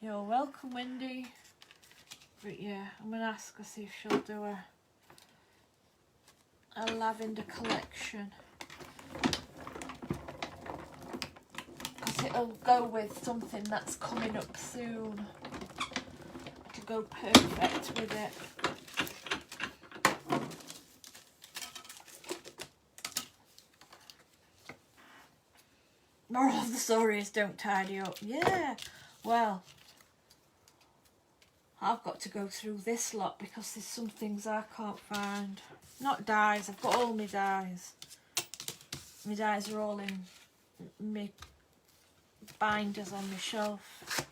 You're welcome, Wendy. But yeah, I'm going to ask her, see if she'll do a lavender collection. Because it'll go with something that's coming up soon. It'll go perfect with it. Moral of the story is don't tidy up. Yeah, well, I've got to go through this lot because there's some things I can't find. Not dies, I've got all my dies. My dies are all in my binders on my shelf.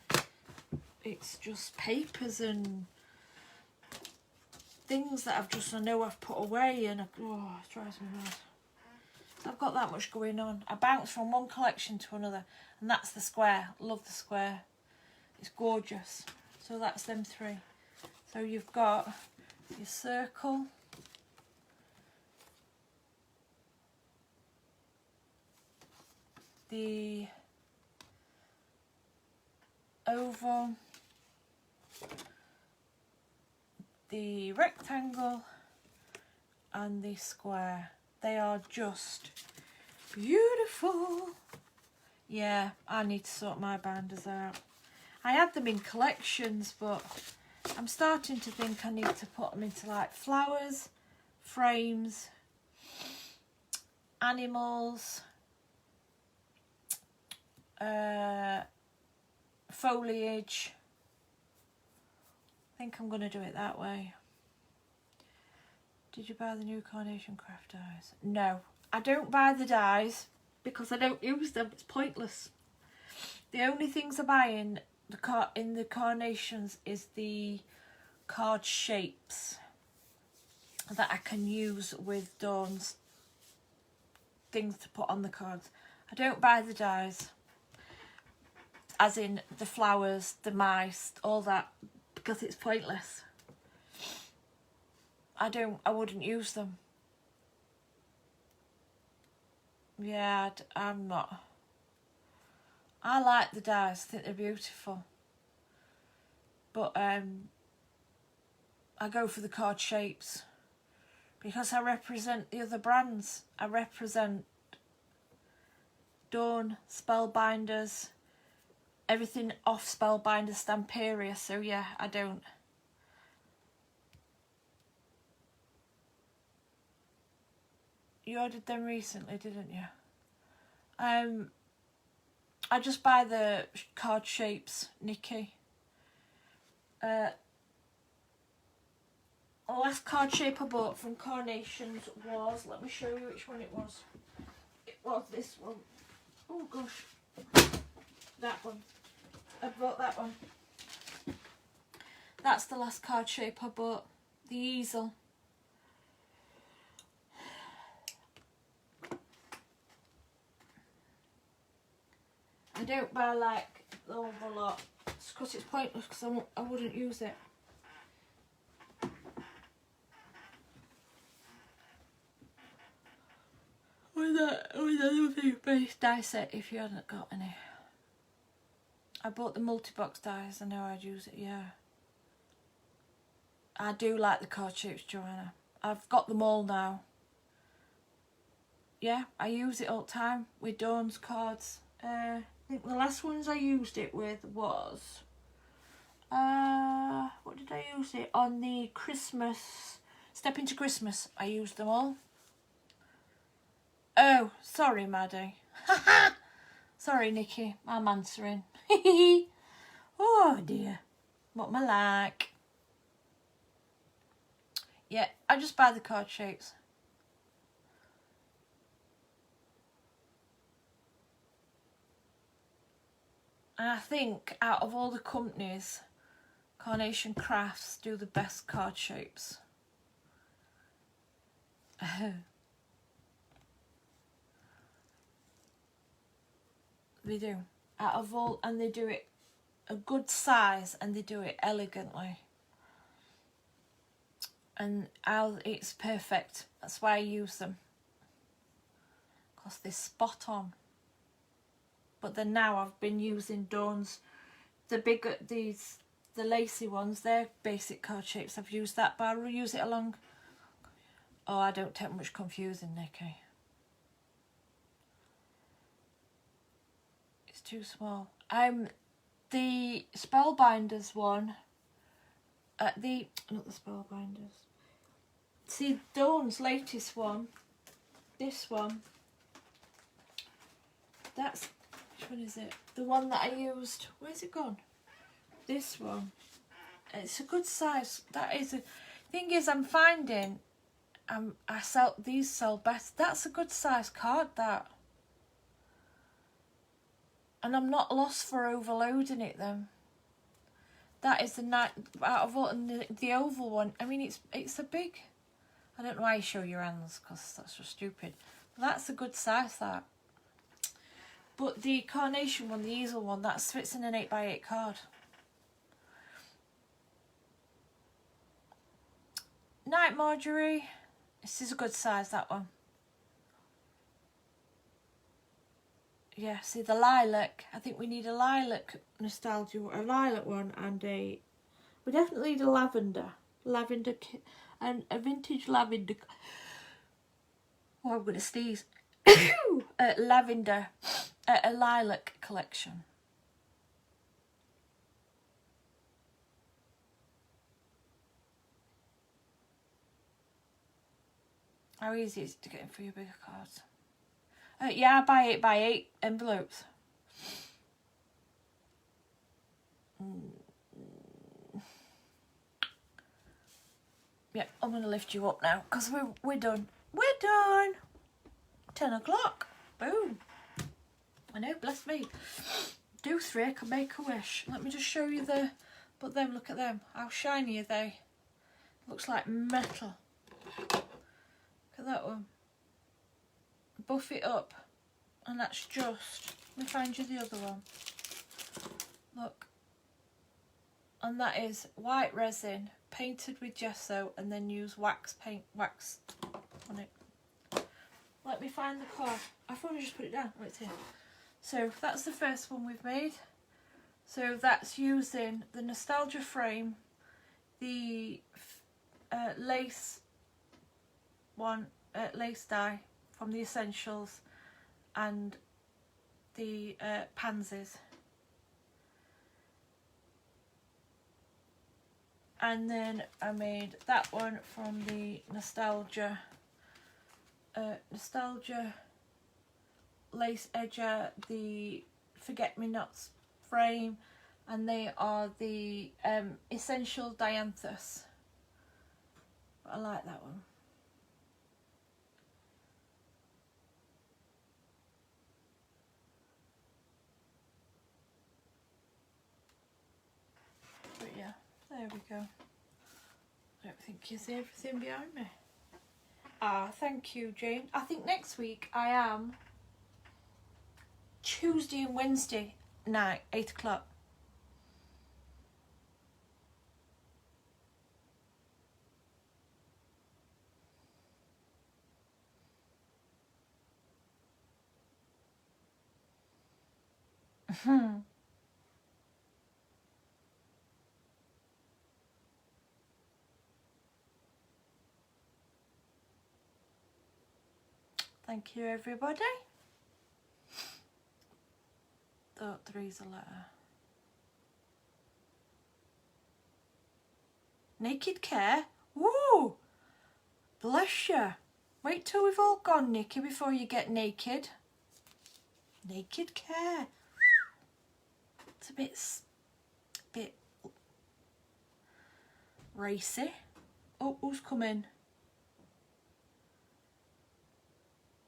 It's just papers and things that I know I've put away, and it drives me mad. I've got that much going on. I bounce from one collection to another, and that's the square. Love the square. It's gorgeous. So that's them three. So you've got your circle, the oval, the rectangle, and the square. They are just beautiful. Yeah, I need to sort my binders out. I had them in collections, but I'm starting to think I need to put them into like flowers, frames, animals, foliage. I think I'm going to do it that way. Did you buy the new Carnation Craft dies? No, I don't buy the dies because I don't use them. It's pointless. The only things I buy in the carnations is the card shapes that I can use with Dawn's things to put on the cards. I don't buy the dies, as in the flowers, the mice, all that, because it's pointless. I wouldn't use them. Yeah, I'm not. I like the dies, I think they're beautiful. But I go for the card shapes because I represent the other brands. I represent Dawn, Spellbinders, everything off Spellbinders, Stamperia, so yeah, I don't. You ordered them recently, didn't you? I just buy the card shapes, Nikki. The last card shape I bought from Carnations was, let me show you which one it was. It was this one. Oh gosh. That one. I bought that one. That's the last card shape I bought. The easel. I don't buy like the whole lot. It's because it's pointless, because I wouldn't use it. With a lovely base die set if you hadn't got any. I bought the multi-box dies, I know I'd use it, yeah. I do like the card shapes, Joanna. I've got them all now. Yeah, I use it all the time with Dawn's cards. I think the last ones I used it with was... what did I use it? On the Christmas... Step into Christmas, I used them all. Oh, sorry, Maddie. Sorry, Nikki, I'm answering. Oh dear, what am I like? Yeah, I just buy the card shapes. And I think out of all the companies, Carnation Crafts do the best card shapes. They do. Out of all, and they do it a good size, and they do it elegantly. And it's perfect. That's why I use them. Because they're spot on. But then now I've been using Dawn's, the lacy ones, they're basic card shapes. I've used that, but I'll reuse it along. Oh, I don't take much confusing, Nikki. It's too small. The Spellbinders one, not the Spellbinders. See, Dawn's latest one, this one, that's Which one is it? The one that I used. Where's it gone? This one. It's a good size. That is a thing. Is I'm finding I sell these sell best. That's a good size card, that. And I'm not lost for overloading it then. That is the night out of all, and the oval one. I mean, it's a big. I don't know why you show your hands, because that's so stupid. But that's a good size, that. But the carnation one, the easel one, that fits in an 8x8 card. Night Marjorie. This is a good size, that one. Yeah, see the lilac. I think we need a lilac nostalgia, a lilac one, and we definitely need a lavender, and a vintage lavender. Oh, I'm gonna sneeze. Lavender, a lilac collection. How easy is it to get in for your bigger cards? Yeah, I buy 8x8 envelopes. Yeah, I'm going to lift you up now, because we're done. We're done! 10 o'clock. Boom. I know, bless me. Do 3, I can make a wish. Let me just show you but them, look at them. How shiny are they? Looks like metal. Look at that one. Buff it up, and that's just, let me find you the other one. Look, and that is white resin painted with gesso, and then use wax on it. Let me find the card. I thought I just put it down. Oh, it's here. So that's the first one we've made. So that's using the nostalgia frame, the lace one, lace die from the Essentials, and the pansies. And then I made that one from the nostalgia lace edger, the forget-me-nots frame, and they are the Essential Dianthus. But I like that one. But yeah, there we go. I don't think you see everything behind me. Ah, thank you, Jane. I think next week I am Tuesday and Wednesday night, 8 o'clock. Thank you, everybody. Thought 3's a letter. Naked Care? Woo! Bless you. Wait till we've all gone, Nikki, before you get naked. Naked Care. It's a bit racy. Oh, who's coming?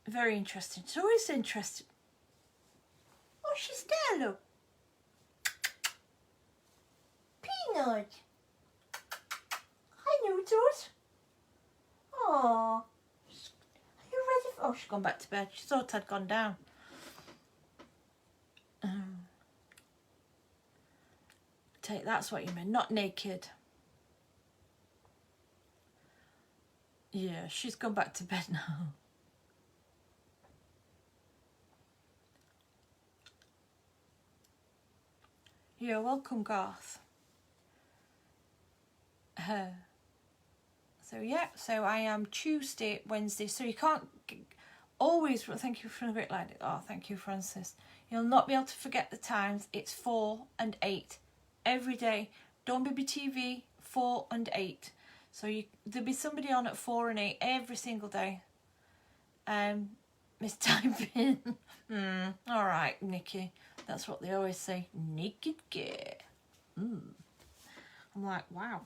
Very interesting. It's always interesting. Oh, she's there, look. Peanut. Hi, Noodles. Oh, are you ready for... Oh, she's gone back to bed. She thought I'd gone down. Take, that's what you meant, not naked. Yeah, she's gone back to bed now. You're welcome, Garth. So yeah, so I am Tuesday, Wednesday. So you can't always, thank you for a great line. Oh, thank you, Francis. You'll not be able to forget the times. It's 4 and 8 every day. Dawn Baby TV, 4 and 8. So there'll be somebody on at 4 and 8 every single day. mistyping. All right, Nikki. That's what they always say. Naked gear. I'm like, wow.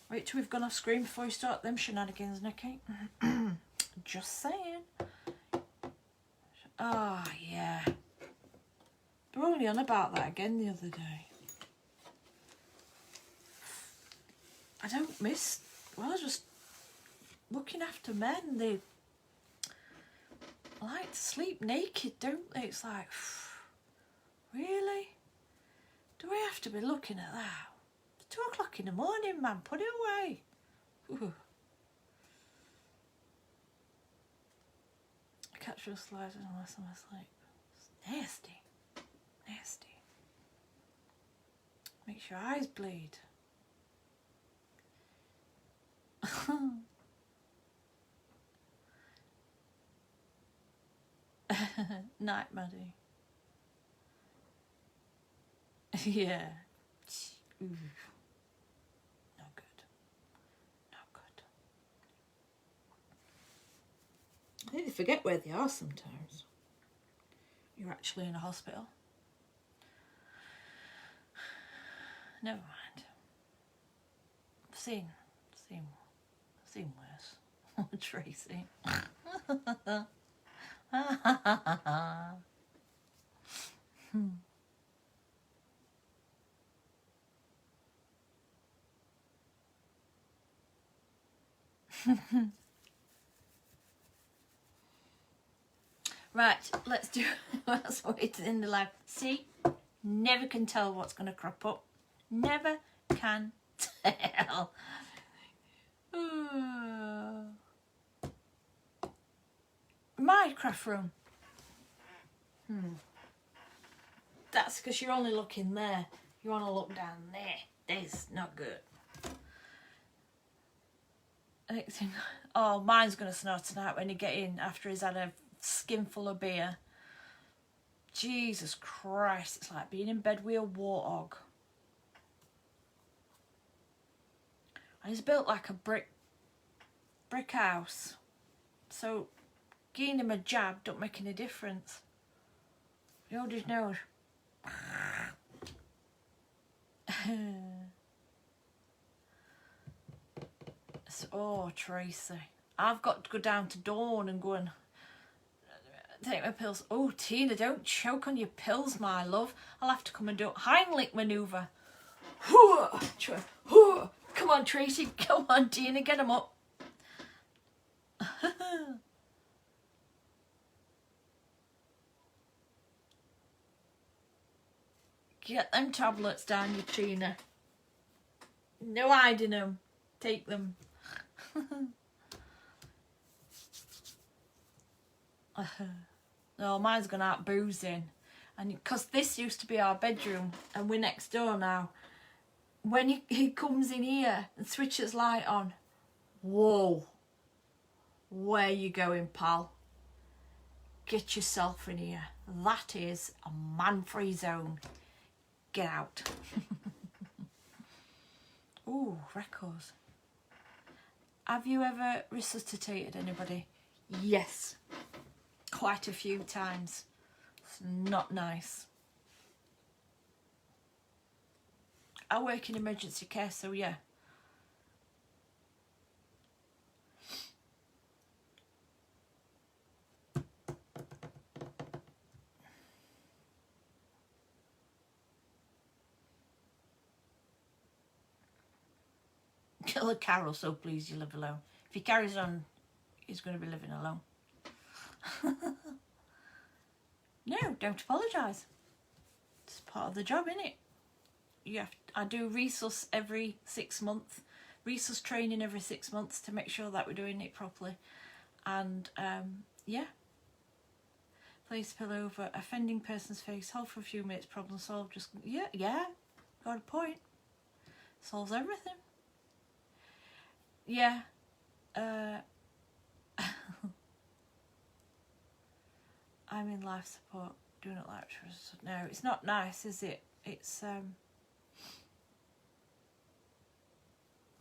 Wait till we've gone off screen before you start them shenanigans, Nikki. Just saying. Oh, yeah. They were only on about that again the other day. I don't miss... Well, just looking after men. They like to sleep naked, don't they? It's like, really? Do we have to be looking at that? It's 2 o'clock in the morning, man. Put it away. Ooh. I catch your slides unless I'm asleep. It's nasty. Nasty. Makes your eyes bleed. Night, Maddie. Yeah. Ooh. No good. No good. I think they forget where they are sometimes. You're actually in a hospital. Never mind. I've seen worse. Tracy. Right, let's do what's waiting in the live. See, never can tell what's going to crop up. Never can tell. Minecraft room. That's because you're only looking there. You want to look down there. This not good. Oh, mine's going to snort tonight when you get in after he's had a skinful of beer. Jesus Christ, it's like being in bed with a warthog. And he's built like a brick house. So giving him a jab don't make any difference. He holds his nose. Oh, Tracy. I've got to go down to Dawn and go and take my pills. Oh, Tina, don't choke on your pills, my love. I'll have to come and do a Heimlich manoeuvre. Come on, Tracy. Come on, Tina. Get him up. Get them tablets down, you Tina. No hiding them. Take them. No, mine's gone out boozing. And because this used to be our bedroom and we're next door now, when he comes in here and switches light on, whoa, where you going, pal? Get yourself in here. That is a man-free zone. Get out. Ooh, records. Have you ever resuscitated anybody? Yes. Quite a few times. It's not nice. I work in emergency care, so yeah. Kill a Carol, so please you live alone. If he carries on, he's going to be living alone. No, don't apologise. It's part of the job, isn't it? I do resus every 6 months, resus training every 6 months to make sure that we're doing it properly. And yeah, place pillow over offending person's face, hold for a few minutes, problem solved. Just yeah, got a point. Solves everything. Yeah. I'm in life support. Do not like to... No, it's not nice, is it? It's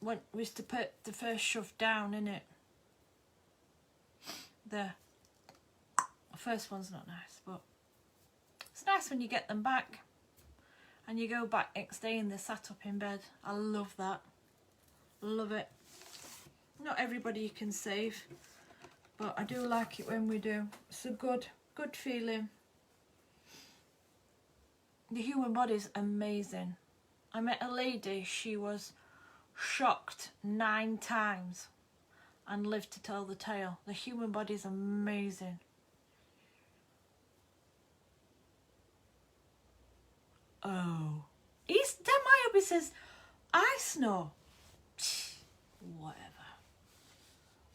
when we used to put the first shove down, innit? The first one's not nice, but it's nice when you get them back and you go back next day and they're sat up in bed. I love that. Love it. Not everybody you can save, but I do like it when we do. It's a good feeling. The human body's amazing. I met a lady, she was shocked 9 times and lived to tell the tale. The human body's amazing. Oh. He says, I snore. Whatever.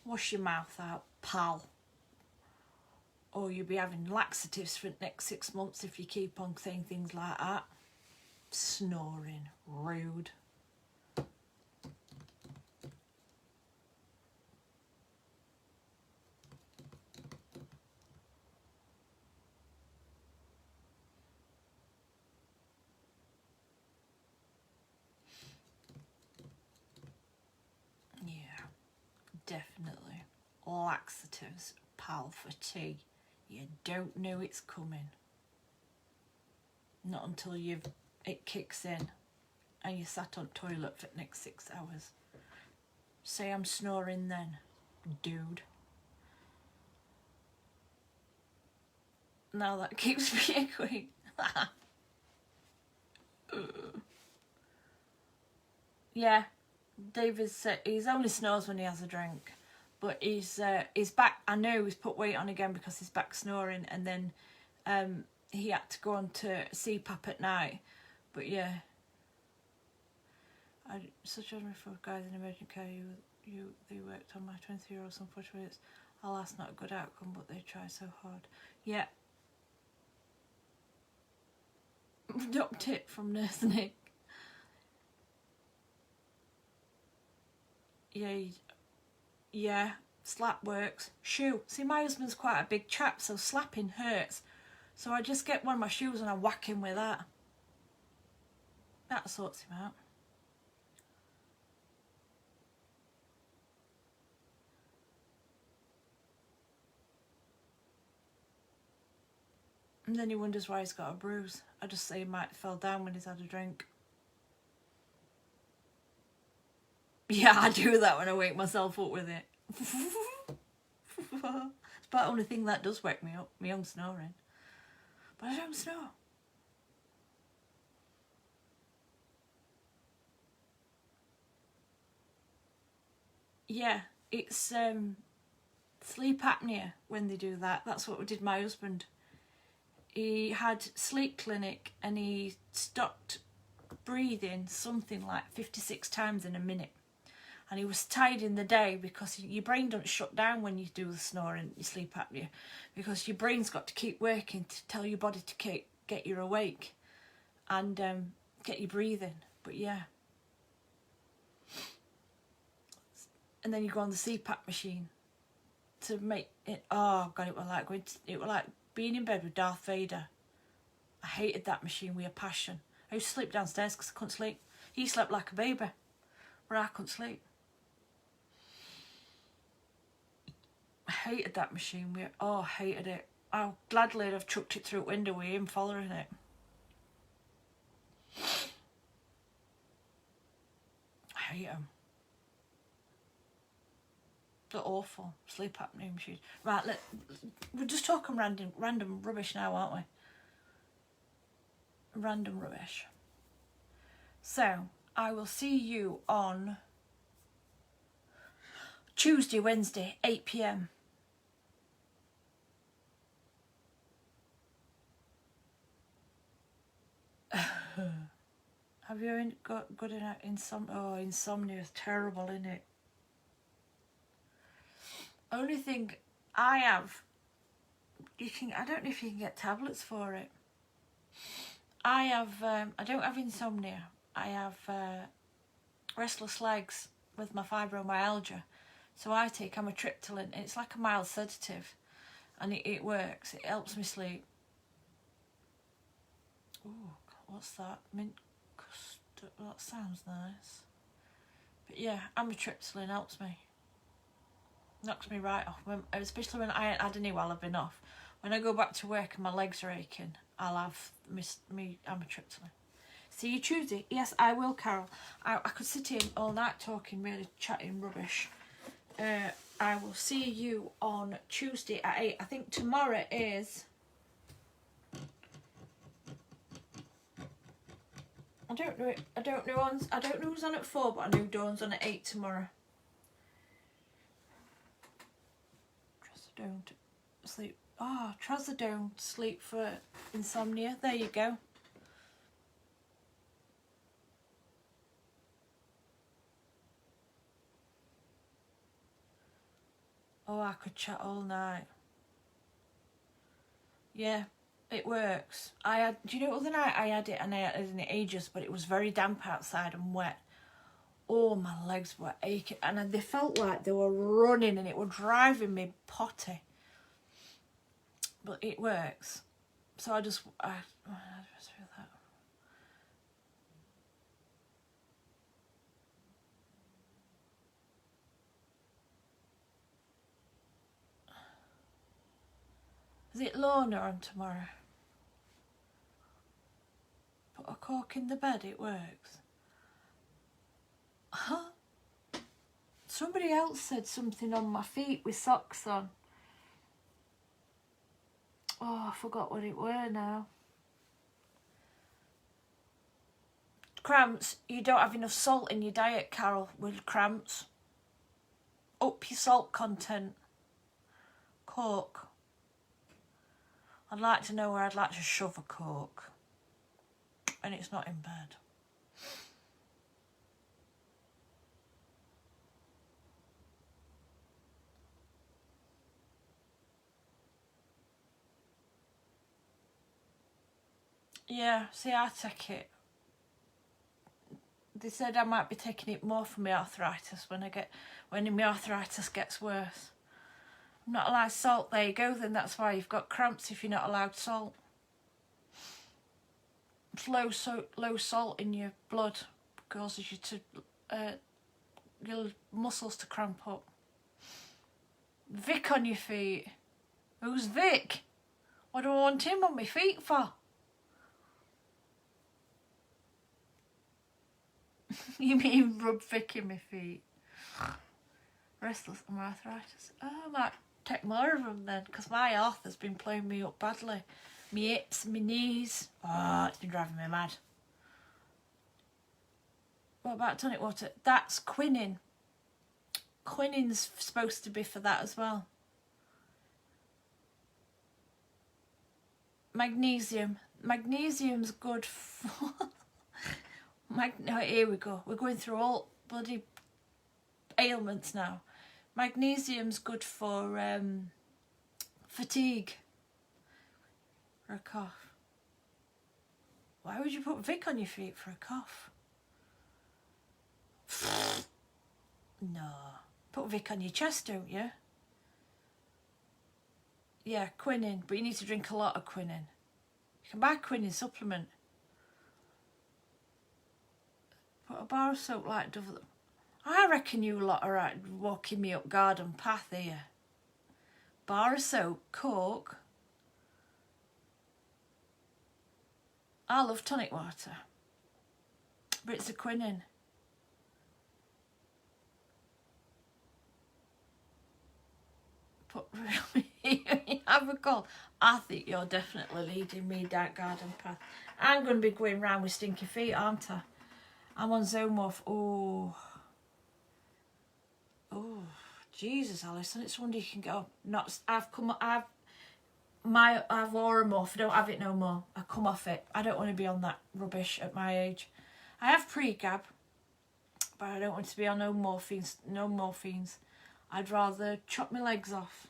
Wash your mouth out, pal. Or you'll be having laxatives for the next 6 months if you keep on saying things like that. Snoring. Rude. Yeah, definitely. Laxatives, pal, for tea. You don't know it's coming. Not until it kicks in and you sat on toilet for the next 6 hours. Say I'm snoring then, dude. Now that keeps me awake. Yeah, David said he only snores when he has a drink. But he's back. I know he's put weight on again because he's back snoring, and then he had to go on to CPAP at night. But yeah, such as for guys in emergency care, they worked on my 23-year-old's unfortunately. Alas, not a good outcome, but they try so hard. Yeah. Top tip from Nurse Nick. Yeah, slap works. Shoe. See, my husband's quite a big chap, so slapping hurts. So I just get one of my shoes and I whack him with that. That sorts him out. And then he wonders why he's got a bruise. I just say he might have fell down when he's had a drink. Yeah, I do that when I wake myself up with it. It's about the only thing that does wake me up, my own snoring. But I don't snore. Yeah, it's sleep apnea when they do that. That's what did my husband. He had sleep clinic and he stopped breathing something like 56 times in a minute. And he was tired in the day because your brain doesn't shut down when you do the snoring, your sleep apnea, because your brain's got to keep working to tell your body to get you awake and get you breathing. But yeah. And then you go on the CPAP machine to make it. Oh God, it was like being in bed with Darth Vader. I hated that machine with a passion. I used to sleep downstairs because I couldn't sleep. He slept like a baby, but I couldn't sleep. I hated that machine. I hated it. I gladly would have chucked it through a window with him following it. I hate them. They're awful. Sleep apnea machines. Right, we're just talking random rubbish now, aren't we? Random rubbish. So, I will see you on Tuesday, Wednesday, 8 p.m. Have you got good insomnia? Oh, insomnia is terrible, isn't it? Only thing I have, I don't know if you can get tablets for it. I don't have insomnia. I have restless legs with my fibromyalgia. So I take amitriptyline. It's like a mild sedative. And it works. It helps me sleep. Ooh, what's that? Mint custard. That sounds nice. But yeah, amitriptyline helps me. Knocks me right off. Especially when I ain't had any while I've been off. When I go back to work and my legs are aching, I'll have me amitriptyline. See you Tuesday. Yes, I will, Carol. I could sit here all night talking, really chatting rubbish. I will see you on Tuesday at 8. I think tomorrow is... I don't know who's on at 4, but I know Dawn's on at 8 tomorrow. Trazodone sleep. Oh, Trazodone sleep for insomnia. There you go. Oh, I could chat all night. Yeah, it works. Do you know, the other night I had it and I had it in ages, but it was very damp outside and wet. Oh, my legs were aching and they felt like they were running and it was driving me potty. But it works. So how do I feel that? Is it Lorna on tomorrow? Put a cork in the bed, it works. Huh? Somebody else said something on my feet with socks on. Oh, I forgot what it were now. Cramps. You don't have enough salt in your diet, Carol, with cramps. Up your salt content. Cork. I'd like to know where I'd like to shove a cork. And it's not in bed. Yeah, see, I take it. They said I might be taking it more for my arthritis when my arthritis gets worse. I'm not allowed salt. There you go, then that's why you've got cramps if you're not allowed salt. It's low salt in your blood causes you to your muscles to cramp up. Vic on your feet. Who's Vic? What do I want him on my feet for? You mean rub Vic in my feet? Restless and arthritis. Oh, I might take more of them then, because my arth has been playing me up badly. My hips, my knees. Oh, it's been driving me mad. What about tonic water? That's quinine. Quinine's supposed to be for that as well. Magnesium. Magnesium's good for... No, here we go. We're going through all bloody ailments now. Magnesium's good for fatigue. For a cough. Why would you put Vic on your feet for a cough? No. Put Vic on your chest, don't you? Yeah, quinine. But you need to drink a lot of quinine. You can buy quinine supplement. Put a bar of soap like Dove. I reckon you lot are right walking me up garden path here. Bar of soap, Coke. I love tonic water. But it's a quinine. Put have a call. I think you're definitely leading me down garden path. I'm going to be going round with stinky feet, aren't I? I'm on Zomorph. Oh, Jesus, Alison! It's wonder you can go. I've Oromorph. I don't have it no more. I come off it. I don't want to be on that rubbish at my age. I have Pregab, but I don't want to be on no morphines. No morphines. I'd rather chop my legs off.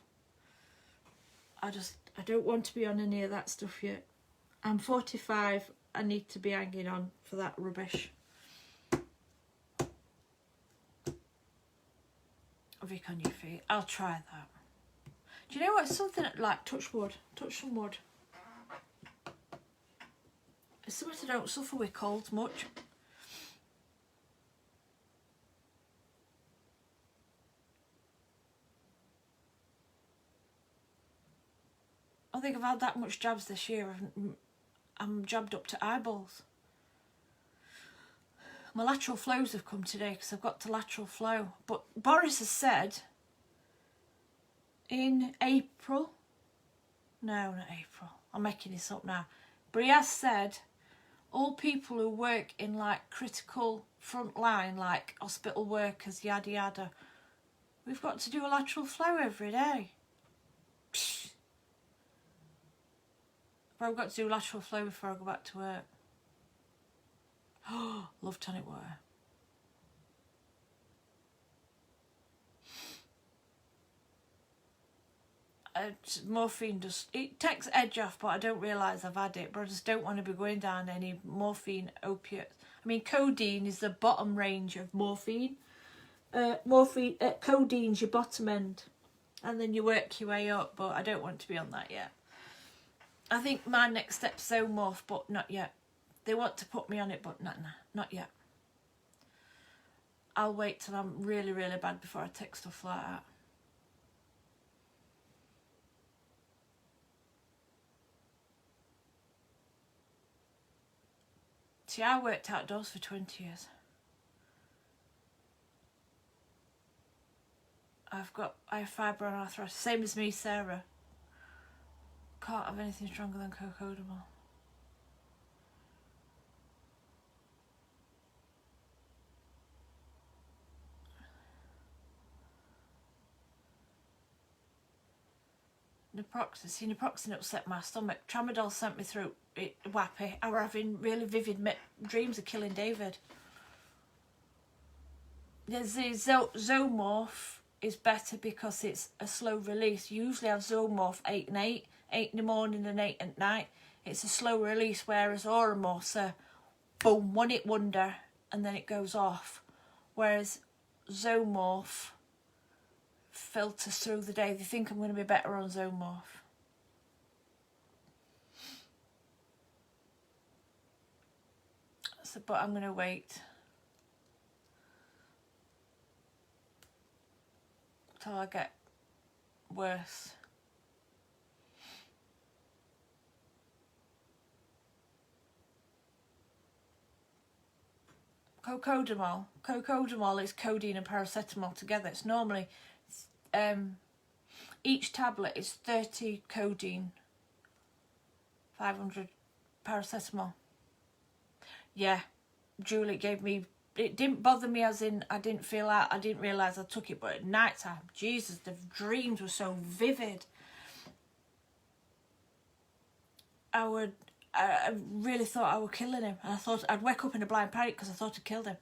I don't want to be on any of that stuff yet. I'm 45. I need to be hanging on for that rubbish. Vic on your feet. I'll try that. Do you know what? It's something like touch wood. Touch some wood. It's something I don't suffer with colds much. I think I've had that much jabs this year. I'm jabbed up to eyeballs. My lateral flows have come today because I've got the lateral flow. But Boris has said in April, no, not April, I'm making this up now, but he has said all people who work in like critical front line, like hospital workers, yada yada, we've got to do a lateral flow every day. Psh. But I've got to do lateral flow before I go back to work. Oh, love tonic water. Morphine does, it takes edge off, but I don't realise I've had it. But I just don't want to be going down any morphine opiates. I mean, codeine is the bottom range of morphine. Codeine's your bottom end, and then you work your way up. But I don't want to be on that yet. I think my next step's Zomorph, but not yet. They want to put me on it, but not yet. I'll wait till I'm really, really bad before I take stuff like that. See, I worked outdoors for 20 years. I have fibroarthritis, same as me, Sarah. Can't have anything stronger than cocodamol. Naproxen upset my stomach. Tramadol sent me through it wappy. I were having really vivid dreams of killing David. There's the Zomorph is better because it's a slow release. Usually I have Zomorph 8 and 8, 8 in the morning and 8 at night. It's a slow release, whereas Oromorph's a boom, one hit wonder, and then it goes off. Whereas Zomorph filters through the day. They think I'm going to be better on Zomorph. So, but I'm going to wait till I get worse. Cocodamol is codeine and paracetamol together. It's normally each tablet is 30 codeine, 500 paracetamol. Yeah, Julie gave me, it didn't bother me as in I didn't feel out, I didn't realise I took it, but at night time, Jesus, the dreams were so vivid. I really thought I were killing him, and I thought I'd wake up in a blind panic because I thought I'd killed him.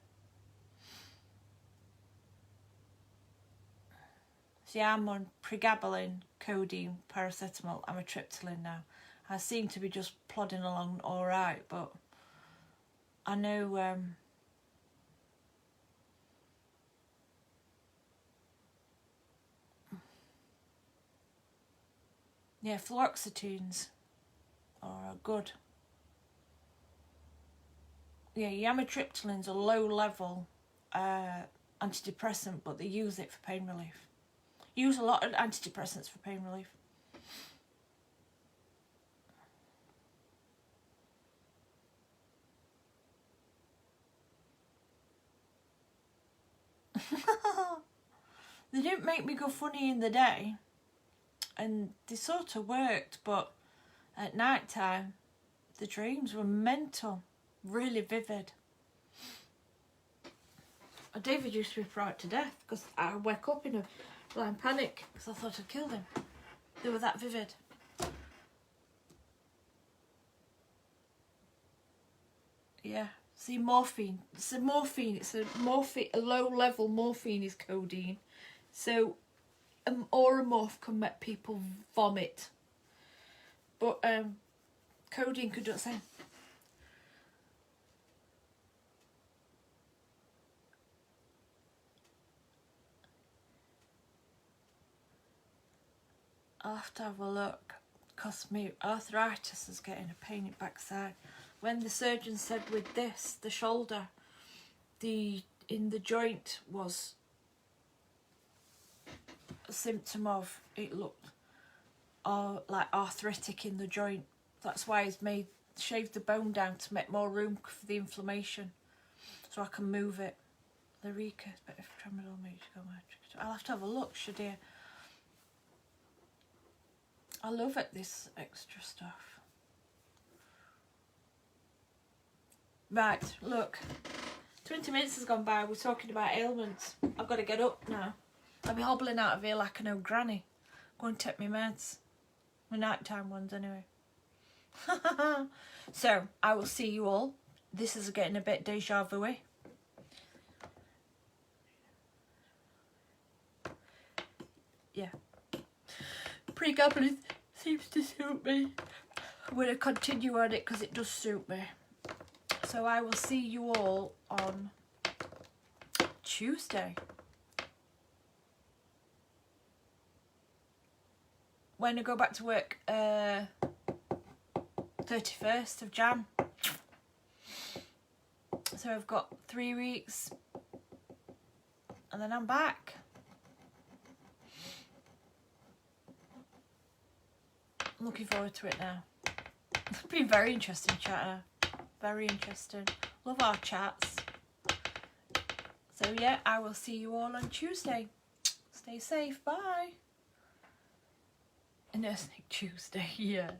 See, I'm on pregabalin, codeine, paracetamol, amitriptyline now. I seem to be just plodding along all right, but I know yeah, fluoxetines are good. Yeah, amitriptyline's a low level antidepressant, but they use it for pain relief. Use a lot of antidepressants for pain relief. They didn't make me go funny in the day, and they sort of worked, but at night time the dreams were mental, really vivid. David used to be frightened to death because I wake up in a blind panic because I thought I'd killed him. They were that vivid. Yeah. See, morphine. It's a morphine. A low level morphine is codeine. So, Oromorph can make people vomit. But codeine could do the same. I'll have to have a look because my arthritis is getting a pain in the backside. When the surgeon said with this, the shoulder, in the joint was a symptom of, it looked like arthritic in the joint. That's why he's shaved the bone down to make more room for the inflammation, so I can move it. Lyrica, but if tramadol makes you go magic, I'll have to have a look, Shadir. I love it, this extra stuff. Right, look, 20 minutes has gone by. We're talking about ailments. I've got to get up now. I'll be hobbling out of here like an old granny. Go and take my meds. My nighttime ones, anyway. So, I will see you all. This is getting a bit deja vu-y. Yeah. Pregabalin seems to suit me. I'm going to continue on it because it does suit me. So I will see you all on Tuesday. When I go back to work, 31st of Jan. So I've got 3 weeks and then I'm back. I'm looking forward to it now. It's been very interesting chatter. Very interesting. Love our chats. So yeah, I will see you all on Tuesday. Stay safe. Bye. Nursing Tuesday, yeah.